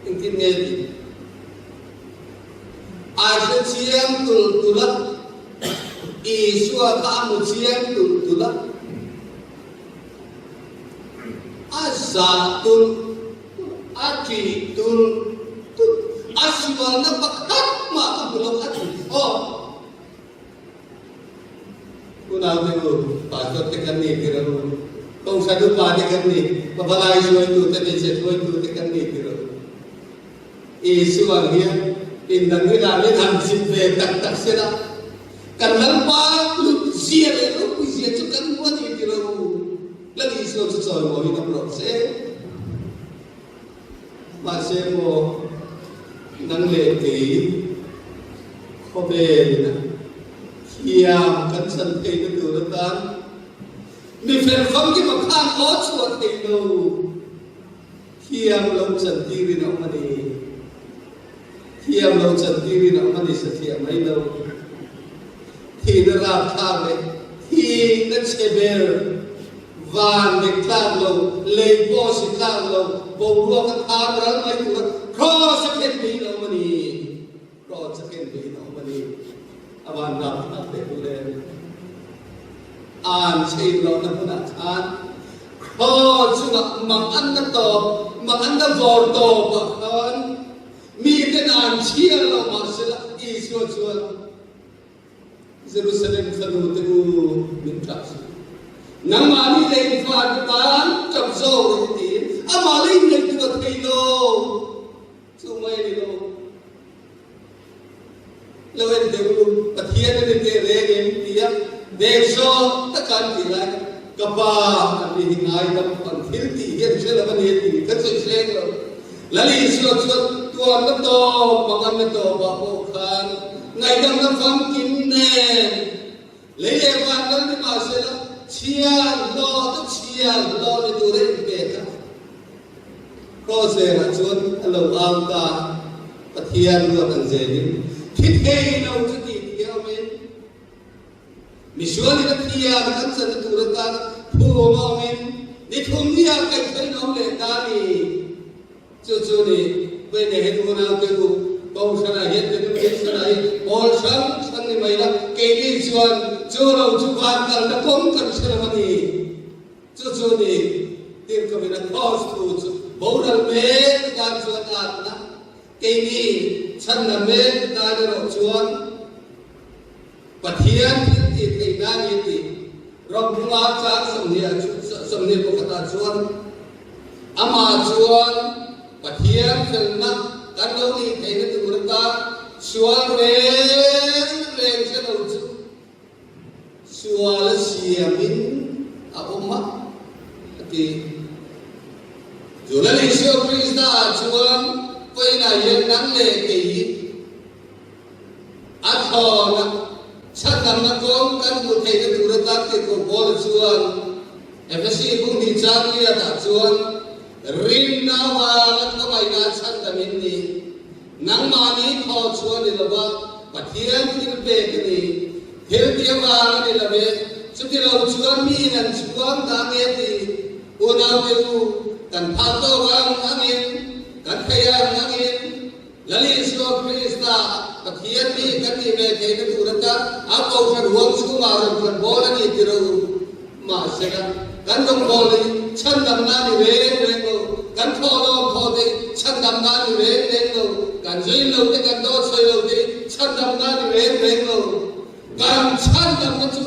intin ne di a se chiam tu la i suwa ka mu chiam tu la asatul akitul aswal na bakhat ma ka bulok at oh kuna ko pastor te kanni kiro kung sa do pa de kanni babalai so itu te se so itu te kanni kiro isu ang hiya indang ni dali tham sin ve tak sera kanal pa lu sia le lu sia chu kan mo ni kiro lagi so mo ina pro se masih mo nang leti khoben hiam kan san te tu ratan mi fer kham ki makhan o chuan te lo hiam lo san tiri na mani hiam lo san tiri na mani sathia mai lo thi na ra tha le hi na chebel van de claro le bosi claro bo ro ka tha ral mai tu cross ken bi no mani cross ken bi no mani awan na na te le an sei lo na na an cross chu mang an na to mang an na vor to ba an mi ten an chia lo ma se la is lo chu Jerusalem khanu te min tra nang mani le fa tan chap zo ti amali le tu thei lo chu mai ni lo lewen de lu pathian ne te re ge tia de so ta kan ti la ka pa ni ngai da pan thil ti ye se la ban ye ti ka se se lo lali so chu tu an to mangan na to ba ko khan ngai dam na fam kim ne le ye wa nan ni ma se la chia lo to chia lo le tu re pe ka ko se ra chuan alo am ta pathian lo kan je ni thit hei no chu ti thiam me mi suan ni thia kan san tu ra ta phu thu lo min đi thùng nia cái thấy nó lên ta đi chú đi bên này hết muốn nào cái câu sao này hết cái sao này bol sáng sáng này mày đó cái đi chuan chú đâu chú quan cần nó không cần sao mà đi chú đi tiền cái mình là cost chú bầu đal mẹ cái chuan ăn na cái đi chân là mẹ ta đâu chuan bát hiền thì cái na như thì rong bunga cak semnia ko kata chuan ama chuan pathian felna kan lo ni theina turta chuan reng se lo chu chuan siamin a umma ati julali sio krista chuan koina yen nang le ke a thona Sakam na kong kan bu thei na turata ke ko bol chuan efasi bung ni chang ya ta chuan rin na wa na mai na chan da min ni nang ma ni tho chuan ni lawa pathian thil pe ke ni thil dia wa ni lawe chu ti lo chuan mi nan chuan da nge ti una te u kan tha to wa angin kan khaya angin lali so krista pathian mi kan ni be thei na turata apa usan uang semua orang bukan bola ni tiru masih kan dong bola cendam nani reng kan tholo cendam nani reng kan zui lo te kan do soi lo te cendam nani reng kan cendam kan tu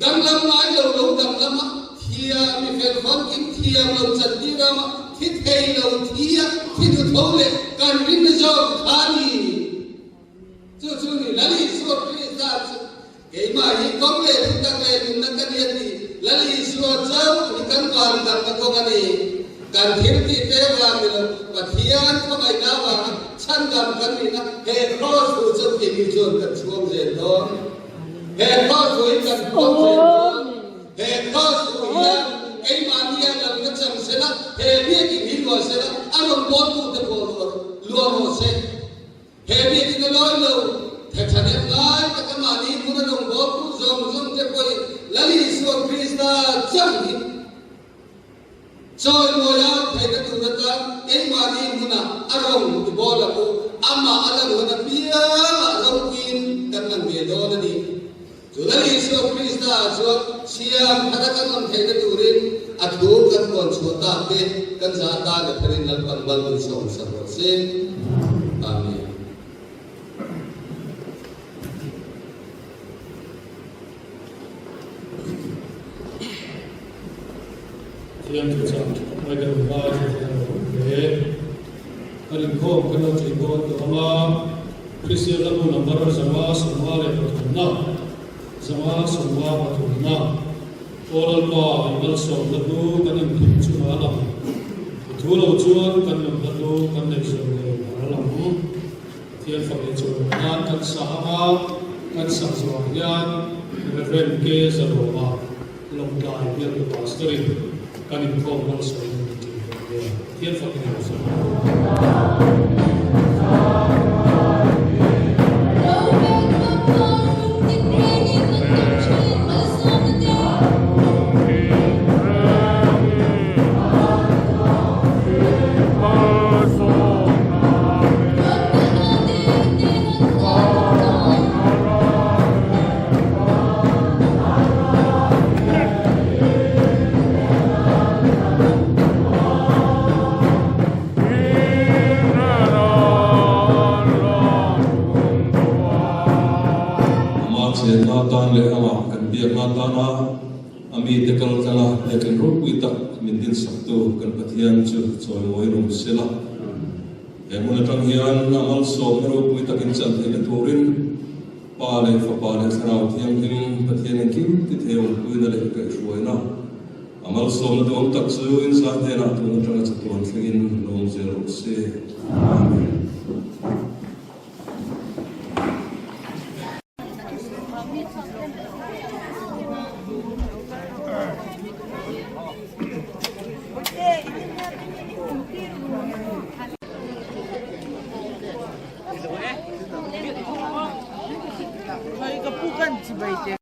dam lam mai lo dam lam thia mi fel hon kim thia lo chandi ram thit hei lo thia thit thole kan rin jo khani chú ni lali suo krista cái mà hi công nghệ chúng ta về chúng ta cần gì lali suo cháu thì cần toàn cần cái công này cần thiết thì thế vào thì là và thiên không ai nào vào chân cần cần gì đó hệ khó sự trong thì bị chuồn cần chuông dệt đó hệ khó sự cần chuông dệt đó hệ khó sự cái mà thiên làm cái chẳng sẽ là hệ biết thì nghĩ rồi sẽ là anh không muốn tu tập luôn rồi sẽ hệ biết thì nói lâu thế cho nên lại các bạn đi muốn đồng bộ cũng dùng cái quay lấy số Krista chẳng đi rồi ngồi đó thấy cái tụi nó cái mà đi muốn là arong thì bỏ là cô ama ada muốn là bia arong queen các bạn biết đó là đi rồi lấy số Krista rồi siam ada các bạn thấy cái tụi nó thu các con số ta cái kan giá ta cái phần là phần bao nhiêu số sản phẩm amen. Thiên chủ trọng mai đầu ba để anh khô cái đầu chỉ có từ mà Christian là một number sama semua lepas na sama semua lepas na orang pa ingat soal itu kan yang pincu malam itu lo cuan kan yang lalu kan yang soal malam Thiên Phật để cuan kan sama kan sahwanya reverend ke saroma long dai biar ke pastor kan yang kau mau soal itu Thiên Phật yang Natan le ama kan biak natana ami tekal kala le kan ro kuita min din sabtu kan pathian chu choi moi rum sela e mun tang hian amal som ro kuita kin chan the turin pa le fa pa le sarau thiam him pathian kim ti theu kuina le ka shuaina amal som do tak chu in sa the na tu tang cha tuan thingin lom zero se amen. May kapukan si Baite.